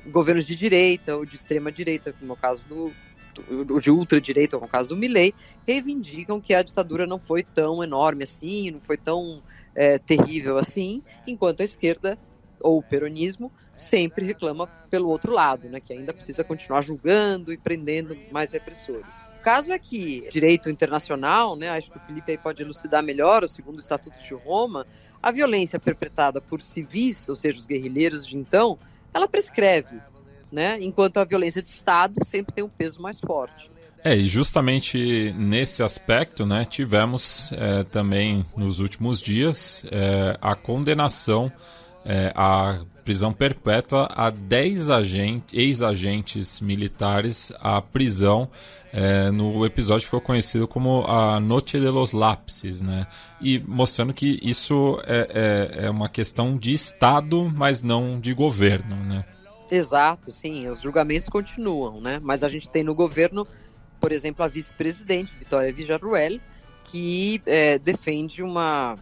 governos de direita ou de extrema direita, como é o caso de ultradireita, como é o caso do Milei, reivindicam que a ditadura não foi tão enorme assim, não foi tão terrível assim, enquanto a esquerda ou o peronismo sempre reclama pelo outro lado, né, que ainda precisa continuar julgando e prendendo mais repressores. O caso é que direito internacional, né, acho que o Felipe aí pode elucidar melhor, segundo o Estatuto de Roma, a violência perpetrada por civis, ou seja, os guerrilheiros de então, ela prescreve, né, enquanto a violência de Estado sempre tem um peso mais forte. E justamente nesse aspecto, né, tivemos também nos últimos dias a condenação à prisão perpétua a 10 ex-agentes militares à prisão no episódio que ficou conhecido como a Noche de los Lápices, né? E mostrando que isso é uma questão de Estado, mas não de governo, né? Exato, sim, os julgamentos continuam, né? Mas a gente tem no governo, por exemplo, a vice-presidente, Vitória Villarruel, que defende uma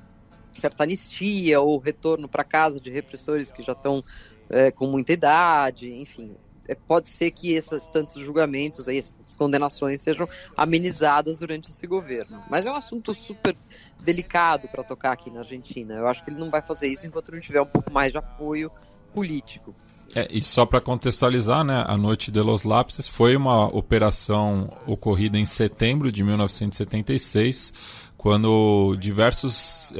certa anistia ou retorno para casa de repressores que já estão com muita idade, enfim, pode ser que esses tantos julgamentos, aí, essas condenações sejam amenizadas durante esse governo. Mas é um assunto super delicado para tocar aqui na Argentina. Eu acho que ele não vai fazer isso enquanto não tiver um pouco mais de apoio político. E só para contextualizar, né, a Noite de los Lápices foi uma operação ocorrida em setembro de 1976, quando diversos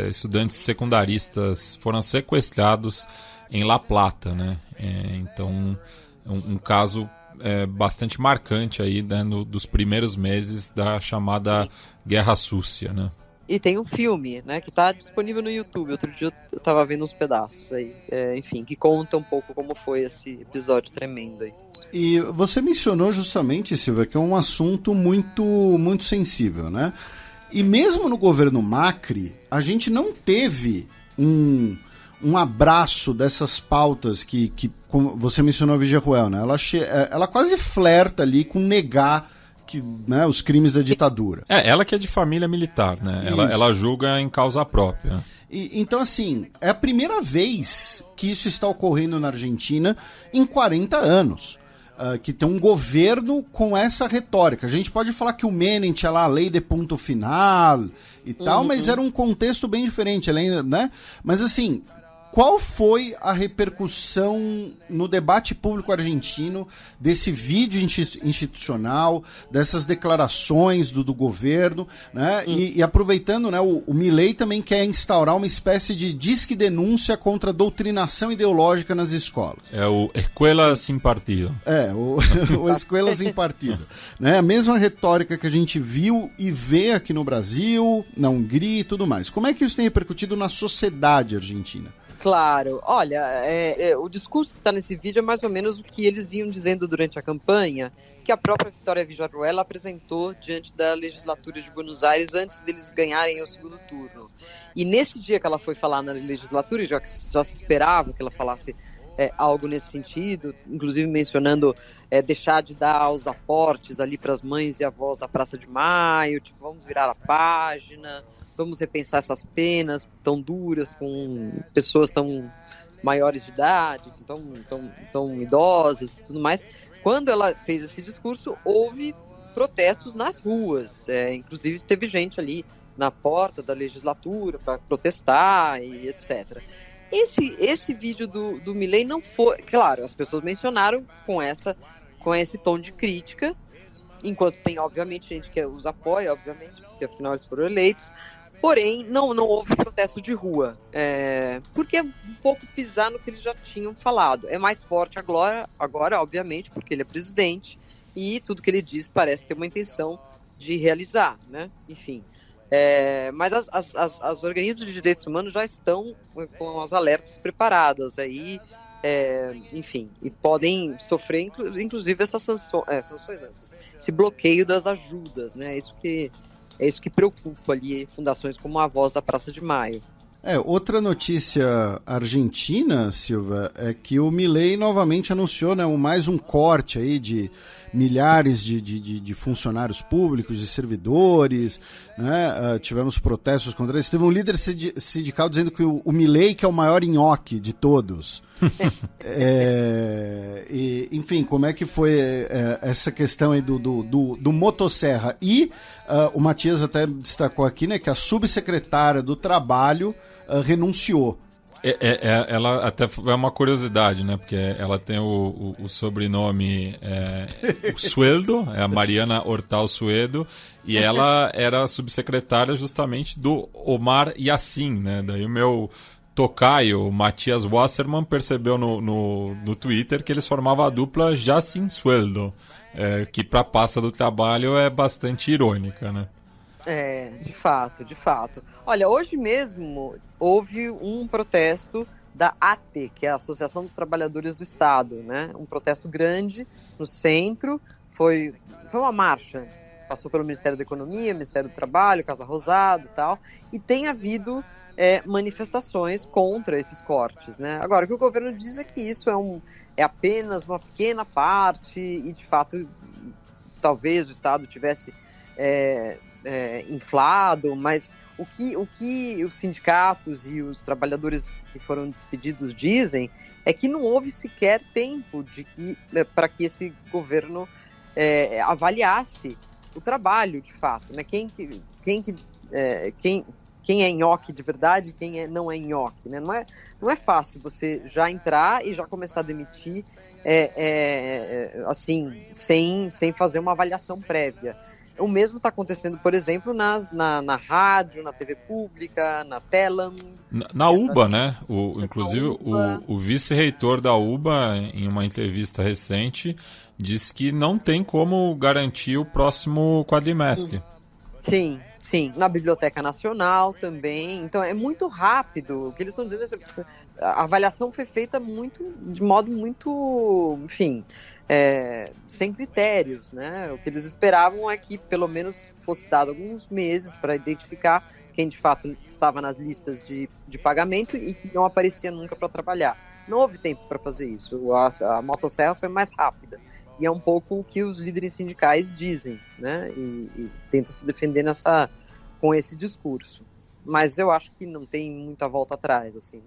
estudantes secundaristas foram sequestrados em La Plata, né? Então, um caso bastante marcante aí, né, dos primeiros meses da chamada Guerra Sucia, né? E tem um filme, né, que está disponível no YouTube. Outro dia eu estava vendo uns pedaços aí, enfim, que conta um pouco como foi esse episódio tremendo aí. E você mencionou justamente, Silvia, que é um assunto muito, muito sensível, né? E mesmo no governo Macri, a gente não teve um abraço dessas pautas que como você mencionou a Vigia Ruel, né? Ela quase flerta ali com negar né, os crimes da ditadura. Ela que é de família militar, né? Ela julga em causa própria. Então, assim, é a primeira vez que isso está ocorrendo na Argentina em 40 anos. Que tem um governo com essa retórica. A gente pode falar que o Menem tinha lá a lei de ponto final e tal, mas era um contexto bem diferente, né? Mas, assim, qual foi a repercussão no debate público argentino desse vídeo institucional, dessas declarações do governo, né? E aproveitando, né, o Milei também quer instaurar uma espécie de disque denúncia contra a doutrinação ideológica nas escolas. É o Escuela Sin Partido. O Escuela Sin Partido. Né? A mesma retórica que a gente viu e vê aqui no Brasil, na Hungria e tudo mais. Como é que isso tem repercutido na sociedade argentina? Claro, olha, o discurso que está nesse vídeo é mais ou menos o que eles vinham dizendo durante a campanha, que a própria Victoria Villarruel apresentou diante da legislatura de Buenos Aires antes deles ganharem o segundo turno. E nesse dia que ela foi falar na legislatura, já se esperava que ela falasse algo nesse sentido, inclusive mencionando deixar de dar os aportes ali para as mães e avós da Praça de Maio, tipo, vamos virar a página, vamos repensar essas penas tão duras com pessoas tão maiores de idade, tão idosas e tudo mais. Quando ela fez esse discurso, houve protestos nas ruas, inclusive teve gente ali na porta da legislatura para protestar e etc. Esse vídeo do Milei não foi... Claro, as pessoas mencionaram com esse tom de crítica, enquanto tem, obviamente, gente que os apoia, obviamente, porque afinal eles foram eleitos. Porém, não houve protesto de rua, porque é um pouco pisar no que eles já tinham falado. É mais forte agora, obviamente, porque ele é presidente e tudo que ele diz parece ter uma intenção de realizar, né? Enfim, mas as organismos de direitos humanos já estão com as alertas preparadas aí, enfim, e podem sofrer inclusive essas sanções, esse bloqueio das ajudas, né? É isso que preocupa ali fundações como a Voz da Praça de Maio. Outra notícia argentina, Silva, é que o Milei novamente anunciou, né, mais um corte aí de milhares de funcionários públicos, de servidores, né? Tivemos protestos contra eles. Teve um líder sindical dizendo que o Milei que é o maior nhoque de todos. Enfim, como é que foi essa questão aí do motosserra? E o Matias até destacou aqui, né, que a subsecretária do Trabalho renunciou. Ela até é uma curiosidade, né? Porque ela tem o sobrenome Sueldo, é a Mariana Hortal Sueldo, e ela era subsecretária justamente do Omar Yassin, né? Daí o meu tocaio, Matias Wasserman, percebeu no Twitter que eles formavam a dupla Yassin Sueldo, que para a pasta do trabalho é bastante irônica, né? De fato. Olha, hoje mesmo houve um protesto da AT, que é a Associação dos Trabalhadores do Estado, né? Um protesto grande no centro, foi uma marcha, passou pelo Ministério da Economia, Ministério do Trabalho, Casa Rosada e tal, e tem havido manifestações contra esses cortes, né? Agora, o que o governo diz é que isso é apenas uma pequena parte e, de fato, talvez o Estado tivesse inflado, mas O que os sindicatos e os trabalhadores que foram despedidos dizem é que não houve sequer tempo para que esse governo avaliasse o trabalho, de fato, né? Quem é nhoque de verdade e quem não é nhoque, né? Não é fácil você já entrar e já começar a demitir assim, sem fazer uma avaliação prévia. O mesmo está acontecendo, por exemplo, na rádio, na TV pública, na Telam. Na UBA, né? Inclusive, o vice-reitor da UBA, em uma entrevista recente, disse que não tem como garantir o próximo quadrimestre. Sim. Na Biblioteca Nacional também. Então, é muito rápido. O que eles estão dizendo a avaliação foi feita de modo muito, enfim, sem critérios, né? O que eles esperavam é que pelo menos fosse dado alguns meses para identificar quem de fato estava nas listas de pagamento e que não aparecia nunca para trabalhar. Não houve tempo para fazer isso. A motosserra foi mais rápida. E é um pouco o que os líderes sindicais dizem, né? E tentam se defender com esse discurso. Mas eu acho que não tem muita volta atrás, assim.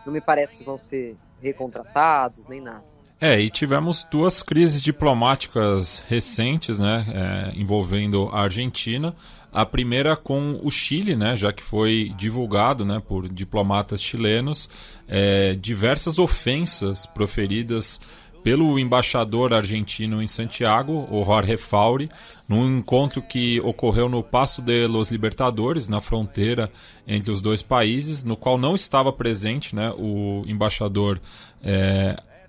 Não me parece que vão ser recontratados, nem nada. E tivemos 2 crises diplomáticas recentes, né, envolvendo a Argentina. A primeira com o Chile, né, já que foi divulgado, né, por diplomatas chilenos, diversas ofensas proferidas pelo embaixador argentino em Santiago, o Jorge Fauri, num encontro que ocorreu no Paso de los Libertadores, na fronteira entre os dois países, no qual não estava presente, né, o embaixador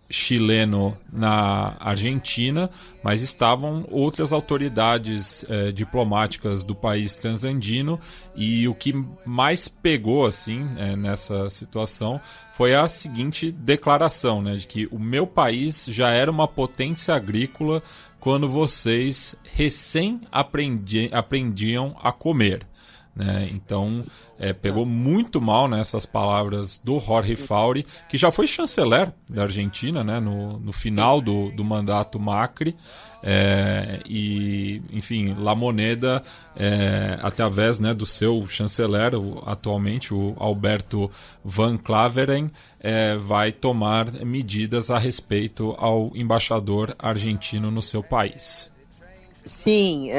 chileno na Argentina, mas estavam outras autoridades diplomáticas do país transandino, e o que mais pegou assim nessa situação foi a seguinte declaração, né, de que o meu país já era uma potência agrícola quando vocês recém aprendiam a comer. Né? Então, pegou muito mal, né, essas palavras do Jorge Fauri, que já foi chanceler da Argentina, né, no final do mandato Macri, e, enfim, La Moneda, através, né, do seu chanceler, atualmente, o Alberto Van Klaveren, vai tomar medidas a respeito ao embaixador argentino no seu país. Sim,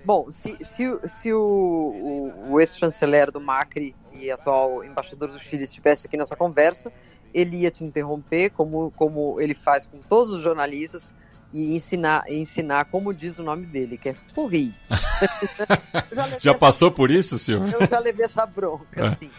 bom, se o ex-chanceler do Macri e atual embaixador do Chile estivesse aqui nessa conversa, ele ia te interromper, como ele faz com todos os jornalistas, e ensinar como diz o nome dele, que é Furri. Já passou por isso, Silvio? Eu já levei essa bronca, assim.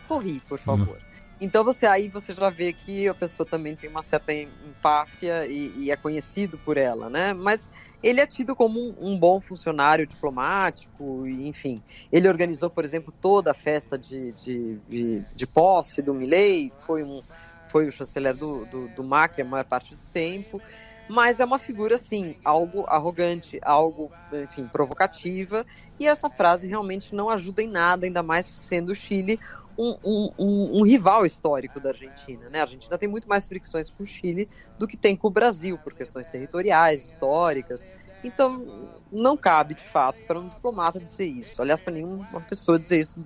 Furri, por favor. Então você já vê que a pessoa também tem uma certa empáfia e é conhecido por ela, né? Mas ele é tido como um bom funcionário diplomático, e, enfim. Ele organizou, por exemplo, toda a festa de posse do Milei, foi o chanceler do Macri a maior parte do tempo, mas é uma figura, assim, algo arrogante, algo, enfim, provocativa, e essa frase realmente não ajuda em nada, ainda mais sendo o Chile um rival histórico da Argentina, né? A Argentina tem muito mais fricções com o Chile do que tem com o Brasil, por questões territoriais, históricas. Então, não cabe, de fato, para um diplomata dizer isso. Aliás, para nenhuma pessoa dizer isso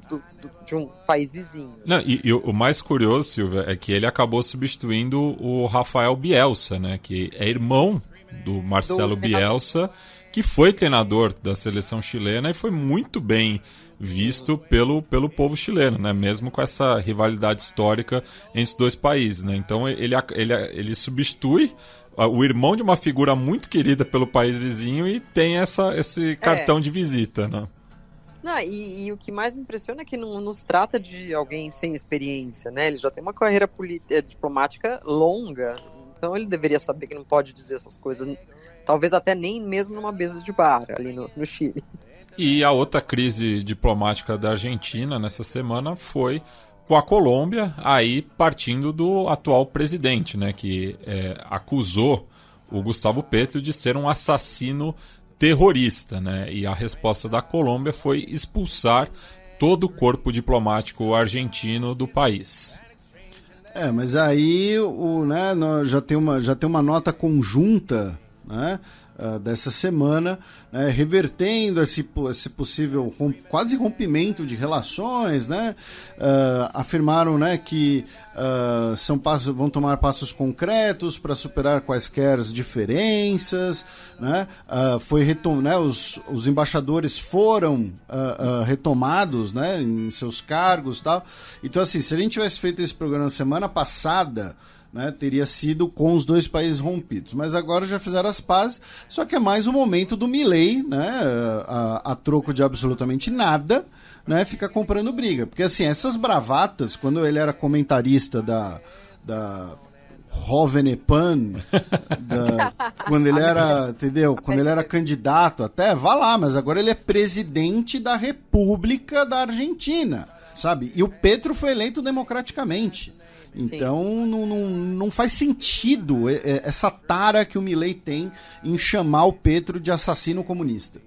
de um país vizinho. Não, e o mais curioso, Silvia, é que ele acabou substituindo o Rafael Bielsa, né? Que é irmão do Marcelo Bielsa, que foi treinador da seleção chilena e foi muito bem visto pelo povo chileno, né? Mesmo com essa rivalidade histórica entre os dois países, né? Então ele substitui o irmão de uma figura muito querida pelo país vizinho e tem esse cartão de visita, né? Não, e o que mais me impressiona é que não nos trata de alguém sem experiência, né? Ele já tem uma carreira diplomática longa, então ele deveria saber que não pode dizer essas coisas, talvez até nem mesmo numa mesa de bar ali no Chile. E a outra crise diplomática da Argentina nessa semana foi com a Colômbia, aí partindo do atual presidente, né, que acusou o Gustavo Petro de ser um assassino terrorista, né, e a resposta da Colômbia foi expulsar todo o corpo diplomático argentino do país. Mas aí já tem uma nota conjunta, né, dessa semana, né, revertendo esse possível quase rompimento de relações, né, afirmaram, né, que vão tomar passos concretos para superar quaisquer diferenças, né, os embaixadores foram retomados, né, em seus cargos e tal. Então, assim, se a gente tivesse feito esse programa na semana passada, né, teria sido com os dois países rompidos, mas agora já fizeram as pazes, só que é mais um momento do Milei, né, a troco de absolutamente nada, né, fica comprando briga, porque assim, essas bravatas, quando ele era comentarista da Rovenepan, quando ele era, entendeu? Quando ele era candidato até, vá lá, mas agora ele é presidente da República da Argentina, sabe? E o Petro foi eleito democraticamente. Então não faz sentido essa tara que o Milei tem em chamar o Petro de assassino comunista.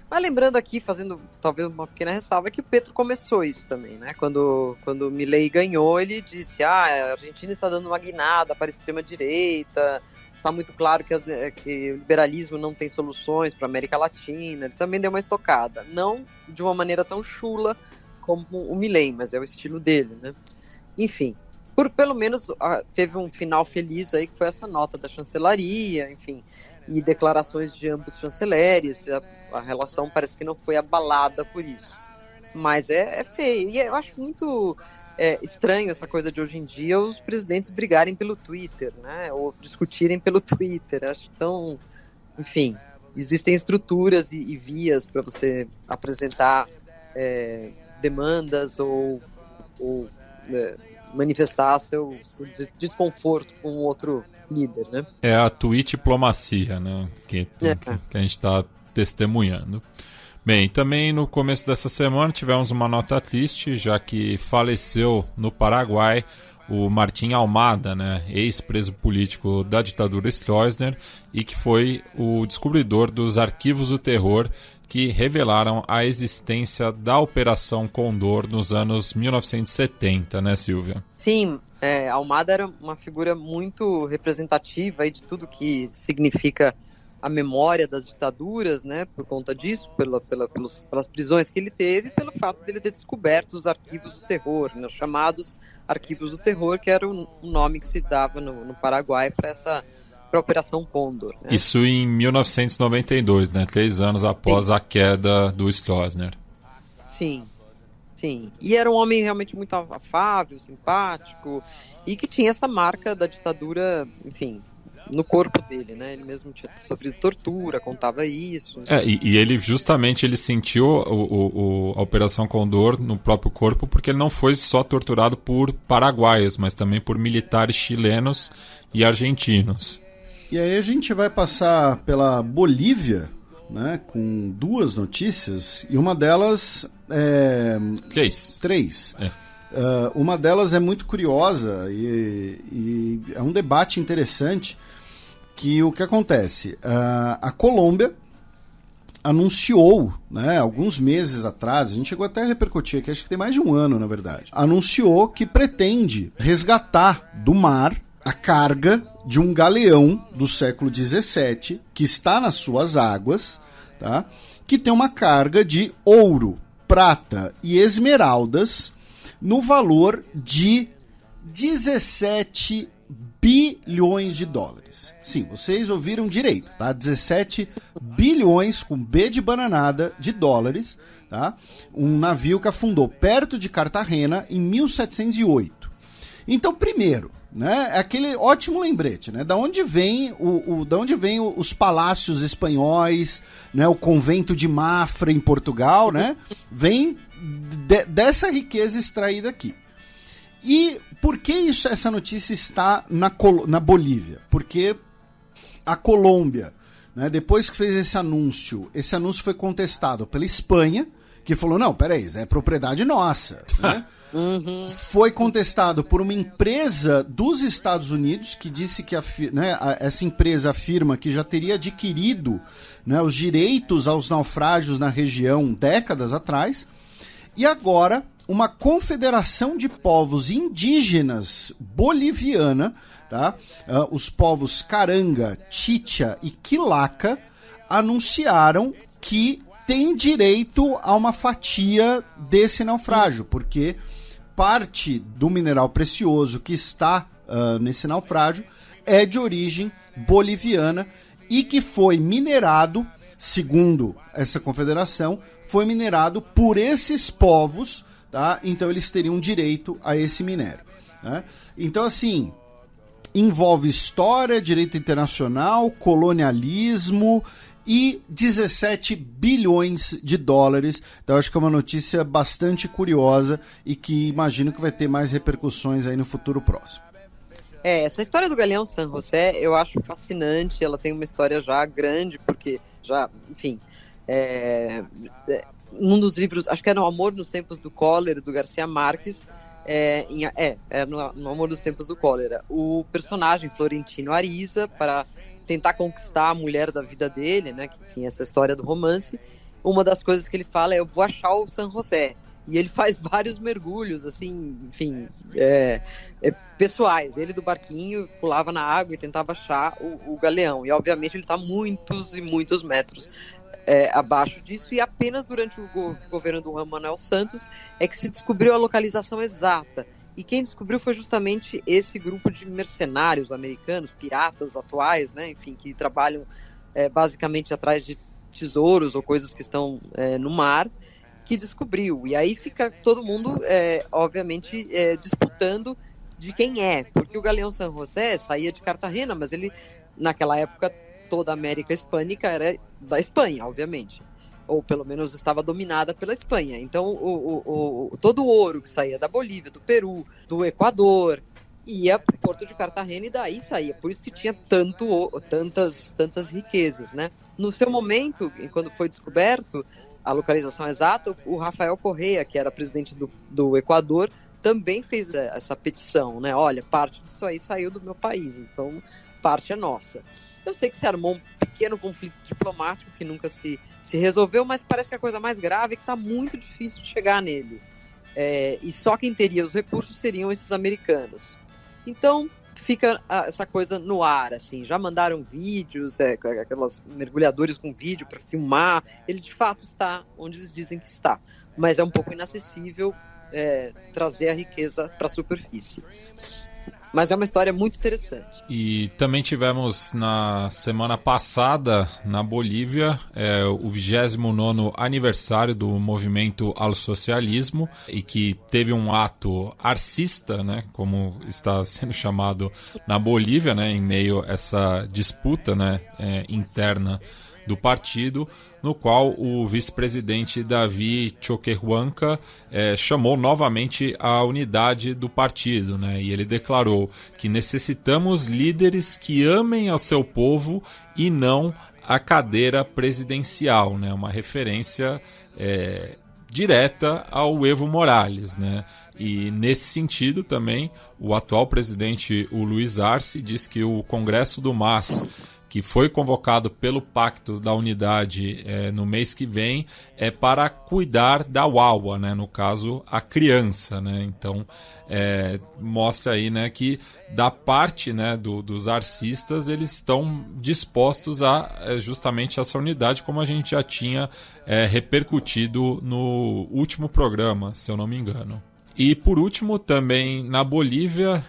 Mas lembrando aqui, fazendo talvez uma pequena ressalva, que o Petro começou isso também, né? Quando o Milei ganhou, ele disse: a Argentina está dando uma guinada para a extrema-direita, está muito claro que o liberalismo não tem soluções para a América Latina. Ele também deu uma estocada, não de uma maneira tão chula como o Milei, mas é o estilo dele, né? Enfim, pelo menos teve um final feliz aí, que foi essa nota da chancelaria, enfim, e declarações de ambos chanceleres. A relação parece que não foi abalada por isso, mas é feio, e eu acho muito estranho essa coisa de hoje em dia os presidentes brigarem pelo Twitter, né, ou discutirem pelo Twitter. Acho tão, enfim, existem estruturas e vias para você apresentar demandas ou manifestar seu desconforto com outro líder, né? É a tweet-diplomacia, né? Que a gente está testemunhando. Bem, também no começo dessa semana tivemos uma nota triste, já que faleceu no Paraguai o Martim Almada, né, ex-preso político da ditadura Stroessner, e que foi o descobridor dos arquivos do terror que revelaram a existência da Operação Condor nos anos 1970, né, Silvia? Sim, Almada era uma figura muito representativa aí de tudo que significa a memória das ditaduras, né, por conta disso, pelas prisões que ele teve, pelo fato de ele ter descoberto os arquivos do terror, né, os chamados arquivos do terror, que era o nome que se dava no Paraguai para a Operação Condor. Né? Isso em 1992, né, 3 anos após a queda do Stroessner. Sim. E era um homem realmente muito afável, simpático, e que tinha essa marca da ditadura, enfim, no corpo dele, né? Ele mesmo tinha sofrido tortura, contava isso. E ele justamente sentiu a Operação Condor no próprio corpo, porque ele não foi só torturado por paraguaios, mas também por militares chilenos e argentinos. E aí a gente vai passar pela Bolívia, né, com 2 notícias, e uma delas é... 3. Uma delas é muito curiosa e é um debate interessante, que o que acontece? A Colômbia anunciou, né, alguns meses atrás, a gente chegou até a repercutir aqui, acho que tem mais de um ano, na verdade, anunciou que pretende resgatar do mar a carga de um galeão do século XVII, que está nas suas águas, tá? Que tem uma carga de ouro, prata e esmeraldas no valor de 17 bilhões de dólares. Sim, vocês ouviram direito, tá? 17 bilhões, com B de bananada, de dólares, tá? Um navio que afundou perto de Cartagena em 1708. Então, primeiro, né, é aquele ótimo lembrete, né? Da onde vem os palácios espanhóis, né? O convento de Mafra em Portugal, né? Vem dessa riqueza extraída aqui. E por que essa notícia está na Bolívia? Porque a Colômbia, né, depois que fez esse anúncio foi contestado pela Espanha, que falou, não, peraí, é propriedade nossa, né? Uhum. Foi contestado por uma empresa dos Estados Unidos, que disse que essa empresa afirma que já teria adquirido, né, os direitos aos naufrágios na região décadas atrás. E agora uma confederação de povos indígenas boliviana, tá? Os povos Caranga, Chicha e Quilaca anunciaram que tem direito a uma fatia desse naufrágio, porque parte do mineral precioso que está nesse naufrágio é de origem boliviana e que foi minerado, segundo essa confederação, foi minerado por esses povos, tá? Então eles teriam direito a esse minério, né? Então, assim, envolve história, direito internacional, colonialismo e 17 bilhões de dólares. Então acho que é uma notícia bastante curiosa e que imagino que vai ter mais repercussões aí no futuro próximo. Essa história do Galeão San José eu acho fascinante. Ela tem uma história já grande, porque já, enfim, um dos livros, acho que é No Amor nos Tempos do Cólera, do Garcia Marques, no Amor nos Tempos do Cólera, o personagem Florentino Ariza, para tentar conquistar a mulher da vida dele, né, que tinha essa história do romance, uma das coisas que ele fala é: eu vou achar o San José. E ele faz vários mergulhos, assim, enfim, pessoais. Ele do barquinho pulava na água e tentava achar o galeão. E, obviamente, ele está muitos e muitos metros abaixo disso. E apenas durante o governo do Juan Manuel Santos é que se descobriu a localização exata. E quem descobriu foi justamente esse grupo de mercenários americanos, piratas atuais, né, enfim, que trabalham basicamente atrás de tesouros ou coisas que estão no mar, que descobriu. E aí fica todo mundo, obviamente, disputando de quem é, porque o Galeão San José saía de Cartagena, mas ele, naquela época, toda a América Hispânica era da Espanha, obviamente, ou pelo menos estava dominada pela Espanha. Então, todo o ouro que saía da Bolívia, do Peru, do Equador, ia para o porto de Cartagena e daí saía. Por isso que tinha tantas riquezas, né? No seu momento, quando foi descoberto a localização exata, o Rafael Correa, que era presidente do Equador, também fez essa petição, né? Olha, parte disso aí saiu do meu país, então parte é nossa. Eu sei que se armou um pequeno conflito diplomático que nunca se resolveu, mas parece que a coisa mais grave é que está muito difícil de chegar nele. E só quem teria os recursos seriam esses americanos. Então fica essa coisa no ar, assim. Já mandaram vídeos, aquelas mergulhadores com vídeo para filmar. Ele de fato está onde eles dizem que está, mas é um pouco inacessível trazer a riqueza para a superfície. Mas é uma história muito interessante. E também tivemos na semana passada, na Bolívia, o 29º aniversário do movimento ao socialismo, e que teve um ato arcista, né, como está sendo chamado na Bolívia, né, em meio a essa disputa, né, interna do partido, no qual o vice-presidente David Choquehuanca chamou novamente a unidade do partido, né? E ele declarou que necessitamos líderes que amem ao seu povo e não a cadeira presidencial, né? Uma referência direta ao Evo Morales, né? E nesse sentido também o atual presidente, o Luiz Arce, diz que o Congresso do MAS, que foi convocado pelo Pacto da Unidade no mês que vem, para cuidar da Wawa, né? No caso, a criança, né? Então, mostra aí, né, que da parte, né, dos arcistas, eles estão dispostos a justamente essa unidade, como a gente já tinha repercutido no último programa, se eu não me engano. E por último, também na Bolívia,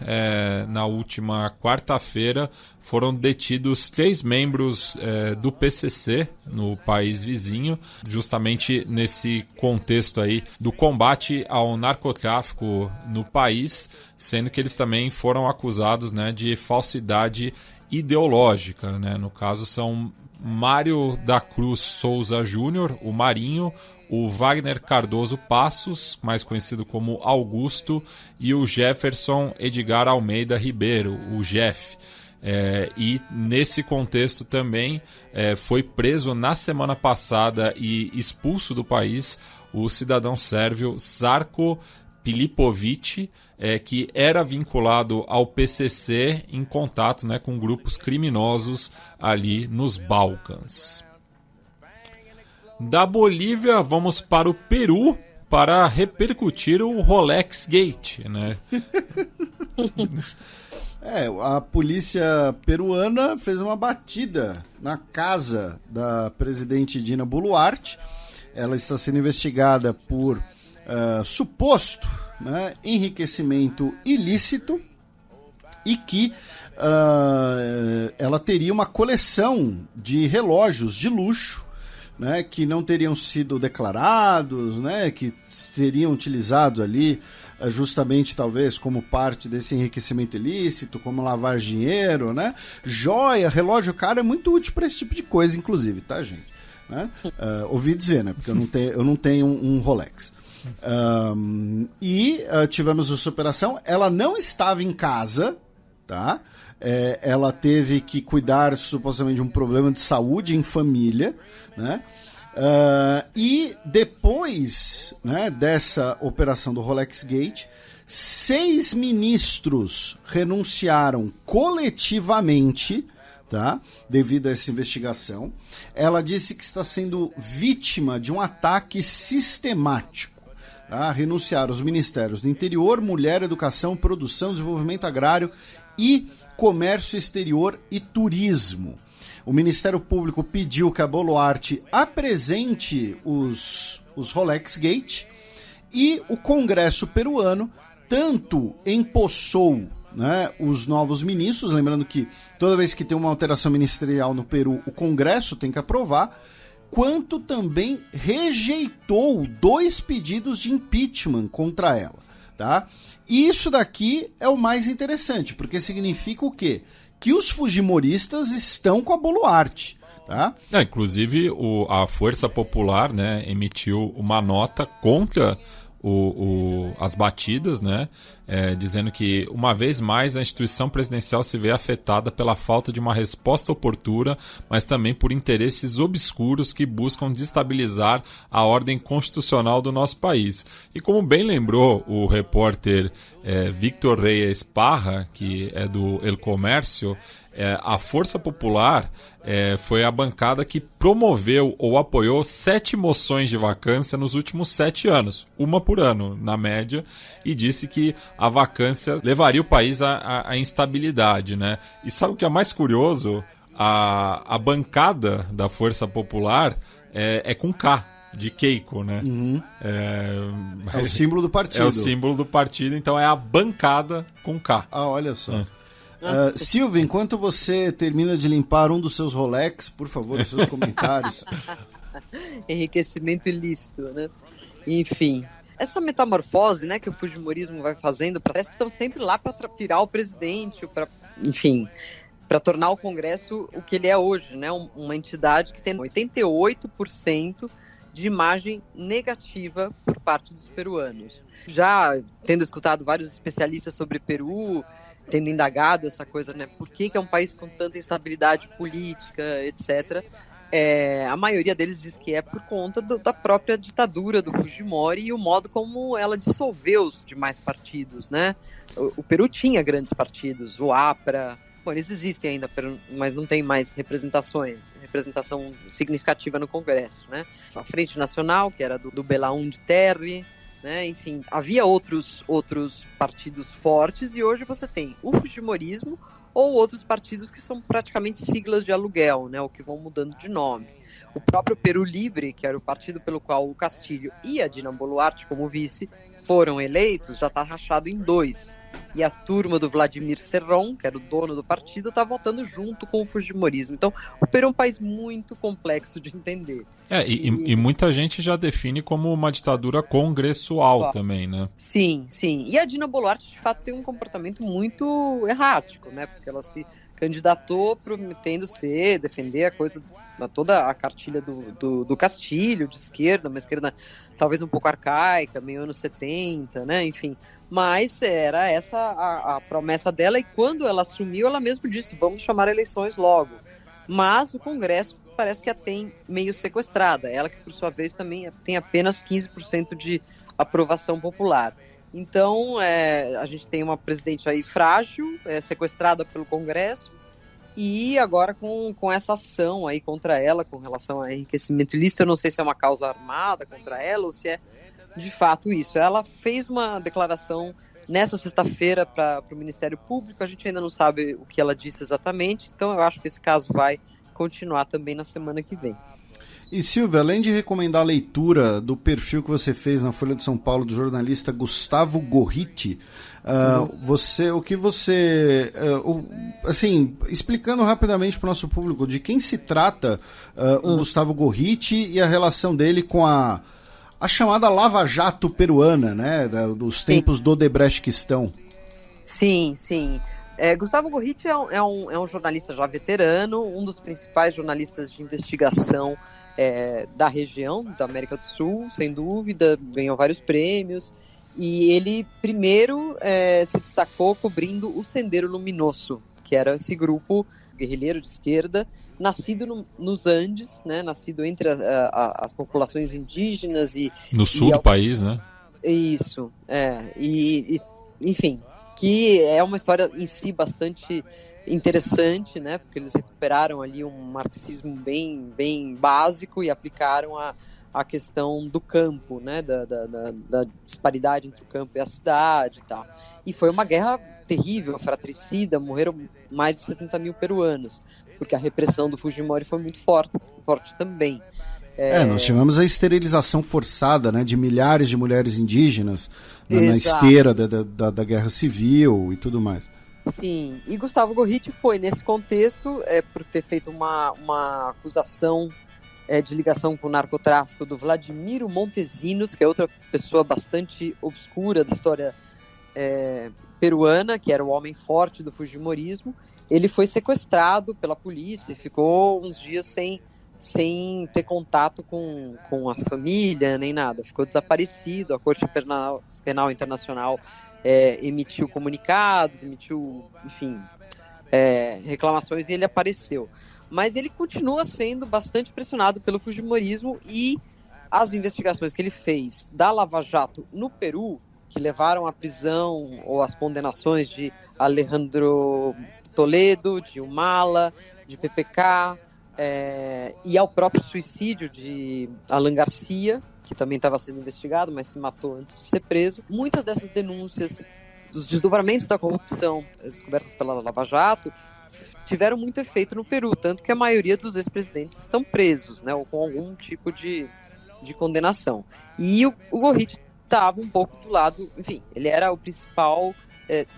na última quarta-feira, foram detidos 3 membros do PCC no país vizinho, justamente nesse contexto aí do combate ao narcotráfico no país, sendo que eles também foram acusados, né, de falsidade ideológica, né? No caso, são Mário da Cruz Souza Júnior, o Marinho, o Wagner Cardoso Passos, mais conhecido como Augusto, e o Jefferson Edgar Almeida Ribeiro, o Jeff. E nesse contexto também foi preso na semana passada e expulso do país o cidadão sérvio Žarko Pilipović, que era vinculado ao PCC em contato, né, com grupos criminosos ali nos Balcãs. Da Bolívia, vamos para o Peru, para repercutir o Rolex Gate, né? A polícia peruana fez uma batida na casa da presidente Dina Boluarte. Ela está sendo investigada por suposto, né, enriquecimento ilícito e que ela teria uma coleção de relógios de luxo, né, que não teriam sido declarados, né, que seriam utilizados ali justamente talvez como parte desse enriquecimento ilícito, como lavar dinheiro, né? Joia, relógio caro é muito útil para esse tipo de coisa, inclusive, tá, gente? Né? Ouvi dizer, né? Porque eu não tenho um Rolex. Tivemos essa operação. Ela não estava em casa, tá? Ela teve que cuidar supostamente de um problema de saúde em família, né? E depois, né, dessa operação do Rolex Gate, 6 ministros renunciaram coletivamente, tá, devido a essa investigação. Ela disse que está sendo vítima de um ataque sistemático. Tá? Renunciaram os ministérios do Interior, Mulher, Educação, Produção, Desenvolvimento Agrário e Comércio Exterior e Turismo. O Ministério Público pediu que a Boluarte apresente os Rolex Gate e o Congresso peruano tanto empossou, né, os novos ministros, lembrando que toda vez que tem uma alteração ministerial no Peru, o Congresso tem que aprovar, quanto também rejeitou 2 pedidos de impeachment contra ela. Tá? E isso daqui é o mais interessante, porque significa o quê? Que os fujimoristas estão com a Boluarte, tá? Inclusive, a Força Popular, né, emitiu uma nota contra as batidas, né, dizendo que, uma vez mais, a instituição presidencial se vê afetada pela falta de uma resposta oportuna, mas também por interesses obscuros que buscam destabilizar a ordem constitucional do nosso país. E como bem lembrou o repórter Victor Reyes Parra, que é do El Comércio, a Força Popular foi a bancada que promoveu ou apoiou 7 moções de vacância nos últimos 7 anos, uma por ano, na média, e disse que a vacância levaria o país à instabilidade, né? E sabe o que é mais curioso? A bancada da Força Popular é com K, de Keiko, né? Uhum. É o símbolo do partido. É o símbolo do partido, então é a bancada com K. Olha só. Silvia, enquanto você termina de limpar um dos seus Rolex, por favor, os seus comentários. Enriquecimento ilícito, né? Enfim, essa metamorfose, né, que o fujimorismo vai fazendo, parece que estão sempre lá para tirar o presidente, para tornar o Congresso o que ele é hoje, né? Uma entidade que tem 88% de imagem negativa por parte dos peruanos. Já tendo escutado vários especialistas sobre Peru, tendo indagado essa coisa, né? Por que é um país com tanta instabilidade política, etc. A maioria deles diz que é por conta da própria ditadura do Fujimori e o modo como ela dissolveu os demais partidos, né? O Peru tinha grandes partidos, o APRA, eles existem ainda, mas não tem mais representação significativa no Congresso, né? A Frente Nacional, que era do Belaúnde Terry, né? Enfim, havia outros partidos fortes e hoje você tem o fujimorismo ou outros partidos que são praticamente siglas de aluguel, né? Ou que vão mudando de nome. O próprio Peru Libre, que era o partido pelo qual o Castilho e a Dina Boluarte, como vice, foram eleitos, já está rachado em 2. E a turma do Vladimir Cerrón, que era o dono do partido, está votando junto com o fujimorismo. Então, o Peru é um país muito complexo de entender. E muita gente já define como uma ditadura congressual também, né? Sim, sim. E a Dina Boluarte, de fato, tem um comportamento muito errático, né? Porque ela se candidatou prometendo defender a coisa, toda a cartilha do Castilho, de esquerda, uma esquerda talvez um pouco arcaica, meio anos 70, né? Enfim. Mas era essa a promessa dela, e quando ela assumiu, ela mesma disse, vamos chamar eleições logo. Mas o Congresso parece que a tem meio sequestrada, ela que por sua vez também tem apenas 15% de aprovação popular. Então a gente tem uma presidente aí frágil, sequestrada pelo Congresso, e agora com essa ação aí contra ela, com relação a enriquecimento ilícito, eu não sei se é uma causa armada contra ela, ou se é de fato isso. Ela fez uma declaração nessa sexta-feira para o Ministério Público, a gente ainda não sabe o que ela disse exatamente, então eu acho que esse caso vai continuar também na semana que vem. E Silvia, além de recomendar a leitura do perfil que você fez na Folha de São Paulo do jornalista Gustavo Gorriti, assim, explicando rapidamente para o nosso público de quem se trata o Gustavo Gorriti e a relação dele com a chamada Lava Jato peruana, né, dos tempos do Odebrechtquistão. Sim. Gustavo Gorriti é um jornalista já veterano, um dos principais jornalistas de investigação da região, da América do Sul, sem dúvida, ganhou vários prêmios, e ele primeiro se destacou cobrindo o Sendero Luminoso, que era esse grupo guerrilheiro de esquerda, nascido nos Andes, né, nascido entre as populações indígenas e... No sul do país, né? Isso, enfim, que é uma história em si bastante interessante, né, porque eles recuperaram ali um marxismo bem básico e aplicaram a questão do campo, né, da disparidade entre o campo e a cidade e tal. E foi uma guerra terrível, fratricida, morreram mais de 70 mil peruanos, porque a repressão do Fujimori foi muito forte também. Nós tivemos a esterilização forçada, né, de milhares de mulheres indígenas na esteira da guerra civil e tudo mais. Sim, e Gustavo Gorriti foi nesse contexto, por ter feito uma acusação de ligação com o narcotráfico do Vladimiro Montesinos, que é outra pessoa bastante obscura da história peruana, que era o homem forte do fujimorismo. Ele foi sequestrado pela polícia e ficou uns dias sem ter contato com a família, nem nada. Ficou desaparecido. A Corte Penal Internacional emitiu comunicados, enfim, reclamações, e ele apareceu. Mas ele continua sendo bastante pressionado pelo fujimorismo, e as investigações que ele fez da Lava Jato no Peru, que levaram à prisão ou às condenações de Alejandro Toledo, de Humala, de PPK, e ao próprio suicídio de Alan Garcia, que também estava sendo investigado, mas se matou antes de ser preso. Muitas dessas denúncias dos desdobramentos da corrupção descobertas pela Lava Jato tiveram muito efeito no Peru, tanto que a maioria dos ex-presidentes estão presos, né, ou com algum tipo de condenação. E o Gorriti estava um pouco do lado, enfim, ele era o principal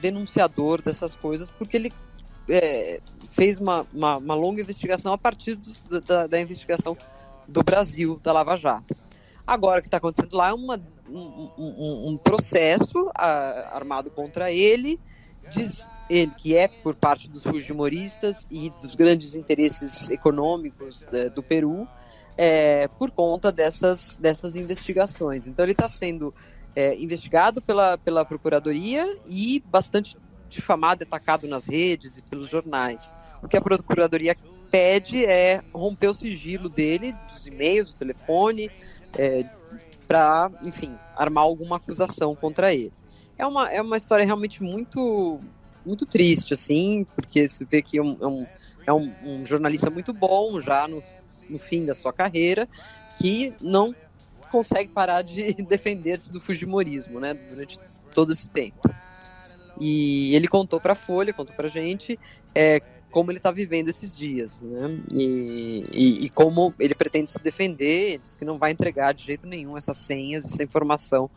denunciador dessas coisas, porque ele fez uma longa investigação a partir da investigação do Brasil, da Lava Jato. Agora, o que está acontecendo lá é um processo armado contra ele. Diz ele que é por parte dos fujimoristas e dos grandes interesses econômicos do Peru, por conta dessas investigações. Então ele está sendo investigado pela Procuradoria e bastante difamado e atacado nas redes e pelos jornais. O que a Procuradoria pede é romper o sigilo dele, dos e-mails, do telefone, para, enfim, armar alguma acusação contra ele. É uma história realmente muito, muito triste, assim, porque você vê que é um jornalista muito bom, já no fim da sua carreira, que não consegue parar de defender-se do fujimorismo, né, durante todo esse tempo. E ele contou para a Folha, contou para a gente como ele está vivendo esses dias, né? E como ele pretende se defender. Ele diz que não vai entregar de jeito nenhum essas senhas, essa informação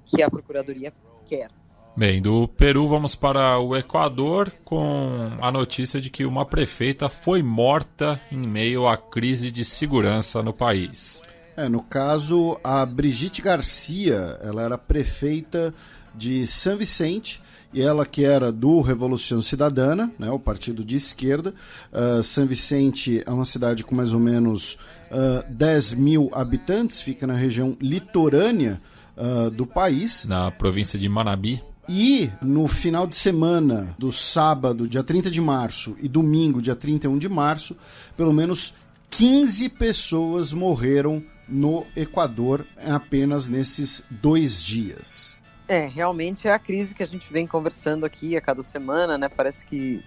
que a Procuradoria quer. Bem, do Peru vamos para o Equador com a notícia de que uma prefeita foi morta em meio à crise de segurança no país. No caso, a Brigitte Garcia, ela era prefeita de São Vicente, e ela que era do Revolução Cidadana, né, o partido de esquerda. São Vicente é uma cidade com mais ou menos 10 mil habitantes, fica na região litorânea do país. Na província de Manabí. E no final de semana do sábado, dia 30 de março, e domingo, dia 31 de março, pelo menos 15 pessoas morreram no Equador apenas nesses 2 dias. Realmente é a crise que a gente vem conversando aqui a cada semana, né? Parece que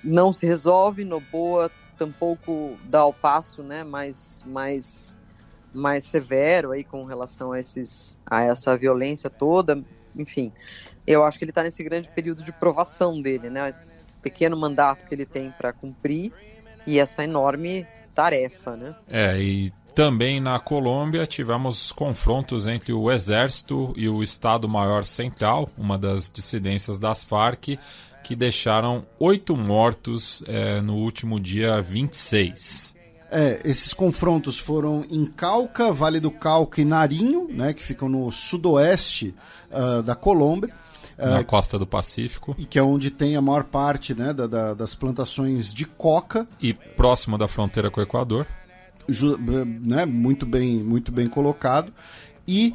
não se resolve. Noboa tampouco dá o passo, né? Mais mais severo aí com relação a essa violência toda, enfim, eu acho que ele está nesse grande período de provação dele, né? Esse pequeno mandato que ele tem para cumprir e essa enorme tarefa, né? E também na Colômbia tivemos confrontos entre o Exército e o Estado-Maior Central, uma das dissidências das Farc, que deixaram 8 mortos no último dia 26. Esses confrontos foram em Cauca, Vale do Cauca e Narinho, né, que ficam no sudoeste da Colômbia. Na costa do Pacífico. E que é onde tem a maior parte, né, das plantações de coca. E próximo da fronteira com o Equador. Né, muito bem colocado. E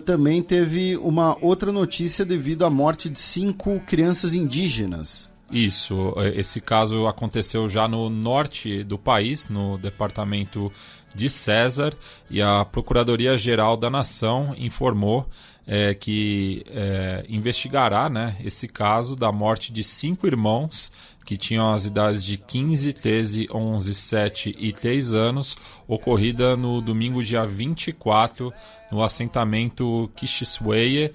também teve uma outra notícia devido à morte de 5 crianças indígenas. Isso, esse caso aconteceu já no norte do país, no departamento de César, e a Procuradoria-Geral da Nação informou que investigará, né, esse caso da morte de 5 irmãos que tinham as idades de 15, 13, 11, 7 e 3 anos, ocorrida no domingo dia 24, no assentamento Quixueye,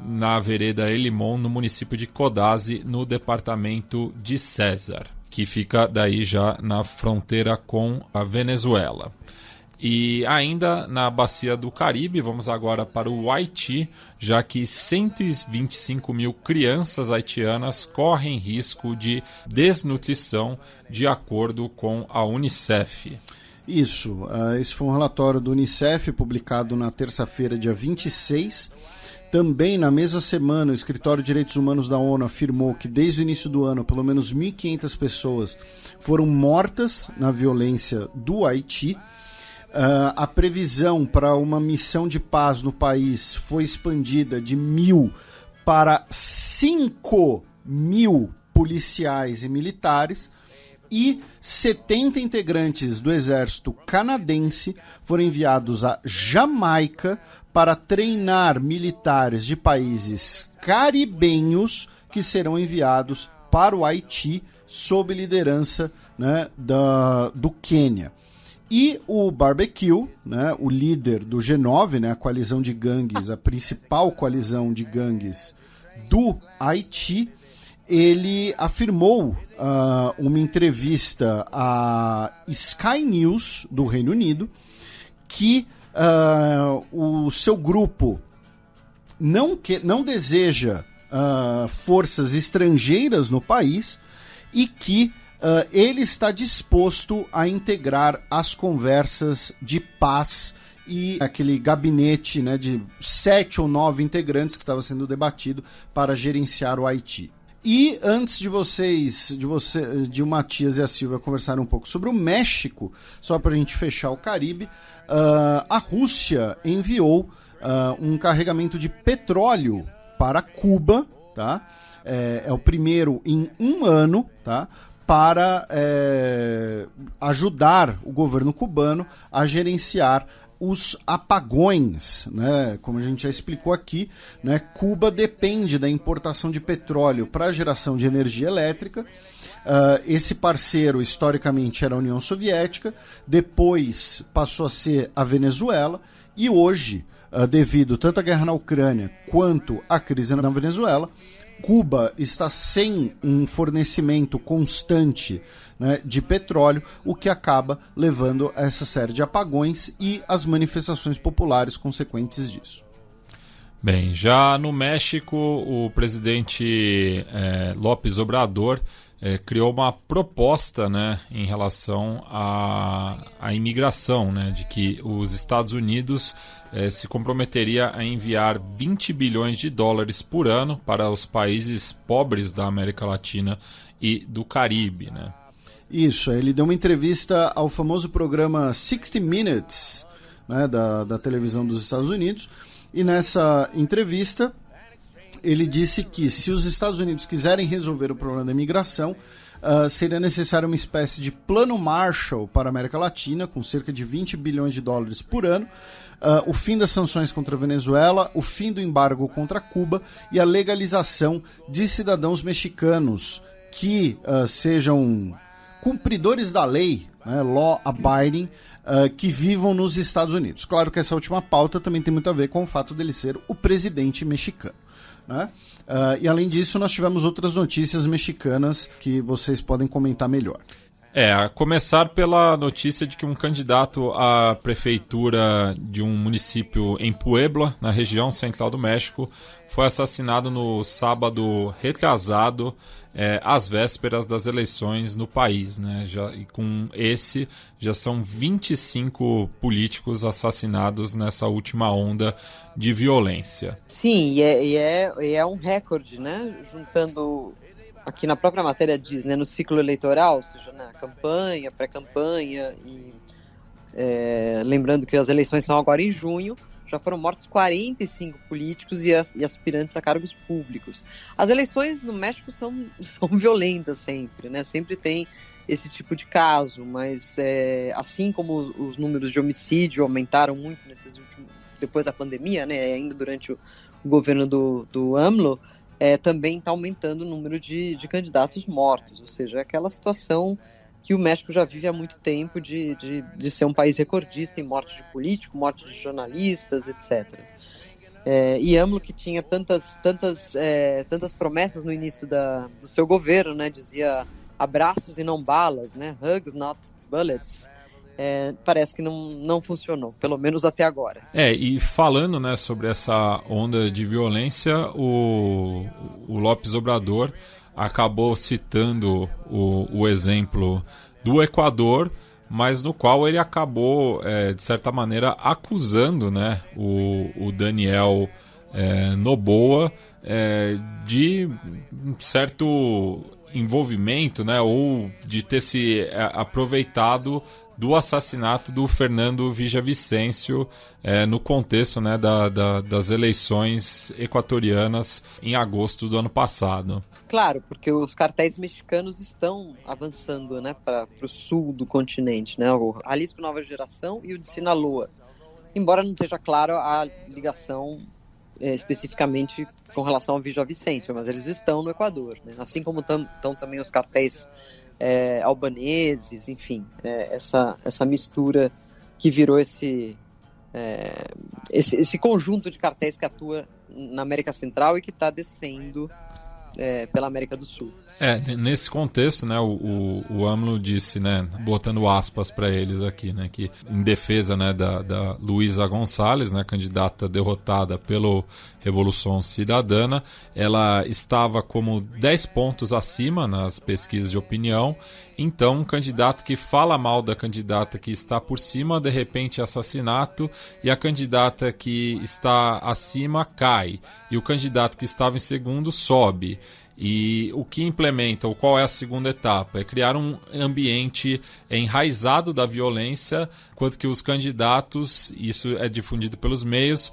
na vereda Elimon, no município de Codazzi, no departamento de César, que fica daí já na fronteira com a Venezuela. E ainda na Bacia do Caribe, vamos agora para o Haiti, já que 125 mil crianças haitianas correm risco de desnutrição, de acordo com a Unicef. Isso, esse foi um relatório do Unicef, publicado na terça-feira, dia 26. Também, na mesma semana, o Escritório de Direitos Humanos da ONU afirmou que, desde o início do ano, pelo menos 1.500 pessoas foram mortas na violência do Haiti. A previsão para uma missão de paz no país foi expandida de 1.000 para 5.000 policiais e militares, e 70 integrantes do exército canadense foram enviados à Jamaica para treinar militares de países caribenhos que serão enviados para o Haiti sob liderança, né, do Quênia. E o Barbecue, né, o líder do G9, né, a coalizão de gangues, a principal coalizão de gangues do Haiti, ele afirmou uma entrevista à Sky News do Reino Unido que o seu grupo não deseja forças estrangeiras no país e que ele está disposto a integrar as conversas de paz e aquele gabinete, né, de 7 ou 9 integrantes que estava sendo debatido para gerenciar o Haiti. E antes de o Matias e a Silvia conversarem um pouco sobre o México, só para a gente fechar o Caribe, a Rússia enviou um carregamento de petróleo para Cuba, tá? É o primeiro em um ano, tá? Para ajudar o governo cubano a gerenciar os apagões, né? Como a gente já explicou aqui, né? Cuba depende da importação de petróleo para a geração de energia elétrica. Esse parceiro, historicamente, era a União Soviética, depois passou a ser a Venezuela, e hoje, devido tanto à guerra na Ucrânia quanto à crise na Venezuela, Cuba está sem um fornecimento constante, né, de petróleo, o que acaba levando a essa série de apagões e as manifestações populares consequentes disso. Bem, já no México, o presidente López Obrador criou uma proposta, né, em relação à imigração, né, de que os Estados Unidos se comprometeria a enviar 20 bilhões de dólares por ano para os países pobres da América Latina e do Caribe, né? Isso, ele deu uma entrevista ao famoso programa 60 Minutes, né, da televisão dos Estados Unidos, e nessa entrevista ele disse que se os Estados Unidos quiserem resolver o problema da imigração, seria necessário uma espécie de plano Marshall para a América Latina, com cerca de 20 bilhões de dólares por ano, o fim das sanções contra a Venezuela, o fim do embargo contra Cuba e a legalização de cidadãos mexicanos que sejam cumpridores da lei né, law-abiding, que vivam nos Estados Unidos. Claro que essa última pauta também tem muito a ver com o fato dele ser o presidente mexicano, né? E além disso, nós tivemos outras notícias mexicanas que vocês podem comentar melhor. A começar pela notícia de que um candidato à prefeitura de um município em Puebla, na região central do México, foi assassinado no sábado retrasado, às vésperas das eleições no país, né? E com esse, já são 25 políticos assassinados nessa última onda de violência. Sim, e é um recorde, né? Juntando... Aqui na própria matéria diz, né, no ciclo eleitoral, ou seja, na campanha, pré-campanha, e lembrando que as eleições são agora em junho, já foram mortos 45 políticos e aspirantes a cargos públicos. As eleições no México são violentas sempre, né? Sempre tem esse tipo de caso, mas assim como os números de homicídio aumentaram muito depois da pandemia, né, ainda durante o governo do AMLO, também está aumentando o número de candidatos mortos, ou seja, é aquela situação que o México já vive há muito tempo de ser um país recordista em morte de político, morte de jornalistas, etc. E AMLO, que tinha tantas promessas no início do seu governo, né, dizia abraços e não balas, né, hugs not bullets, parece que não funcionou, pelo menos até agora. E falando, né, sobre essa onda de violência, o López Obrador acabou citando o exemplo do Equador, mas no qual ele acabou, de certa maneira, acusando, né, o Daniel Noboa de um certo envolvimento, né, ou de ter se aproveitado do assassinato do Fernando Villavicencio no contexto, né, das eleições equatorianas em agosto do ano passado. Claro, porque os cartéis mexicanos estão avançando, né, para o sul do continente, né, o Jalisco Nova Geração e o de Sinaloa. Embora não esteja claro a ligação especificamente com relação ao Villavicencio, mas eles estão no Equador, né? Assim como estão também os cartéis albaneses, enfim, essa mistura que virou esse conjunto de cartéis que atua na América Central e que está descendo pela América do Sul. Nesse contexto, né, o AMLO disse, né, botando aspas para eles aqui, né, que em defesa, né, da Luísa Gonçalves, né, candidata derrotada pelo Revolução Cidadana, ela estava como 10 pontos acima nas pesquisas de opinião. Então, um candidato que fala mal da candidata que está por cima, de repente é assassinato, e a candidata que está acima cai, e o candidato que estava em segundo sobe. E o que implementa, ou qual é a segunda etapa? É criar um ambiente enraizado da violência, enquanto que os candidatos, isso é difundido pelos meios,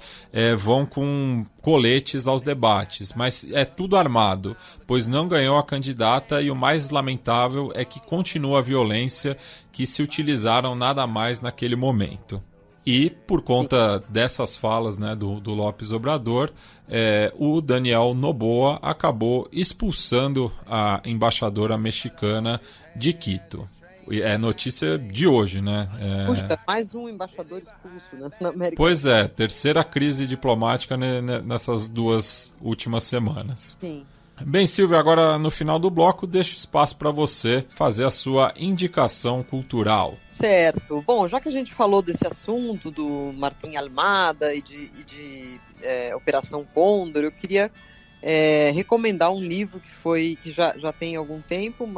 vão com coletes aos debates. Mas é tudo armado, pois não ganhou a candidata, e o mais lamentável é que continua a violência que se utilizaram nada mais naquele momento. E por conta dessas falas, né, do López Obrador, o Daniel Noboa acabou expulsando a embaixadora mexicana de Quito. É notícia de hoje, né? Puxa, mais um embaixador expulso, né, na América. Pois é, terceira crise diplomática nessas 2 últimas semanas. Sim. Bem, Silvia, agora no final do bloco, deixo espaço para você fazer a sua indicação cultural. Certo. Bom, já que a gente falou desse assunto do Martín Almada e de Operação Cóndor, eu queria recomendar um livro que já tem algum tempo,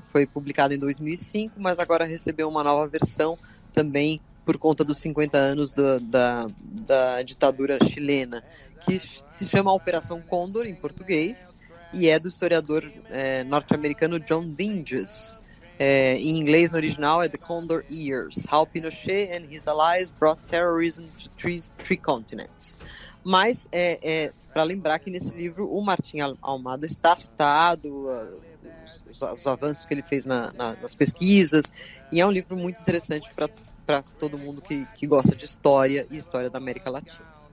foi publicado em 2005, mas agora recebeu uma nova versão também por conta dos 50 anos da ditadura chilena, que se chama Operação Cóndor, em português, e é do historiador norte-americano John Dinges. Em inglês, no original, é The Condor Years, How Pinochet and His Allies Brought Terrorism to Three Continents. Mas, para lembrar que nesse livro o Martín Almada está citado, os avanços que ele fez nas pesquisas, e é um livro muito interessante para todo mundo que gosta de história e história da América Latina.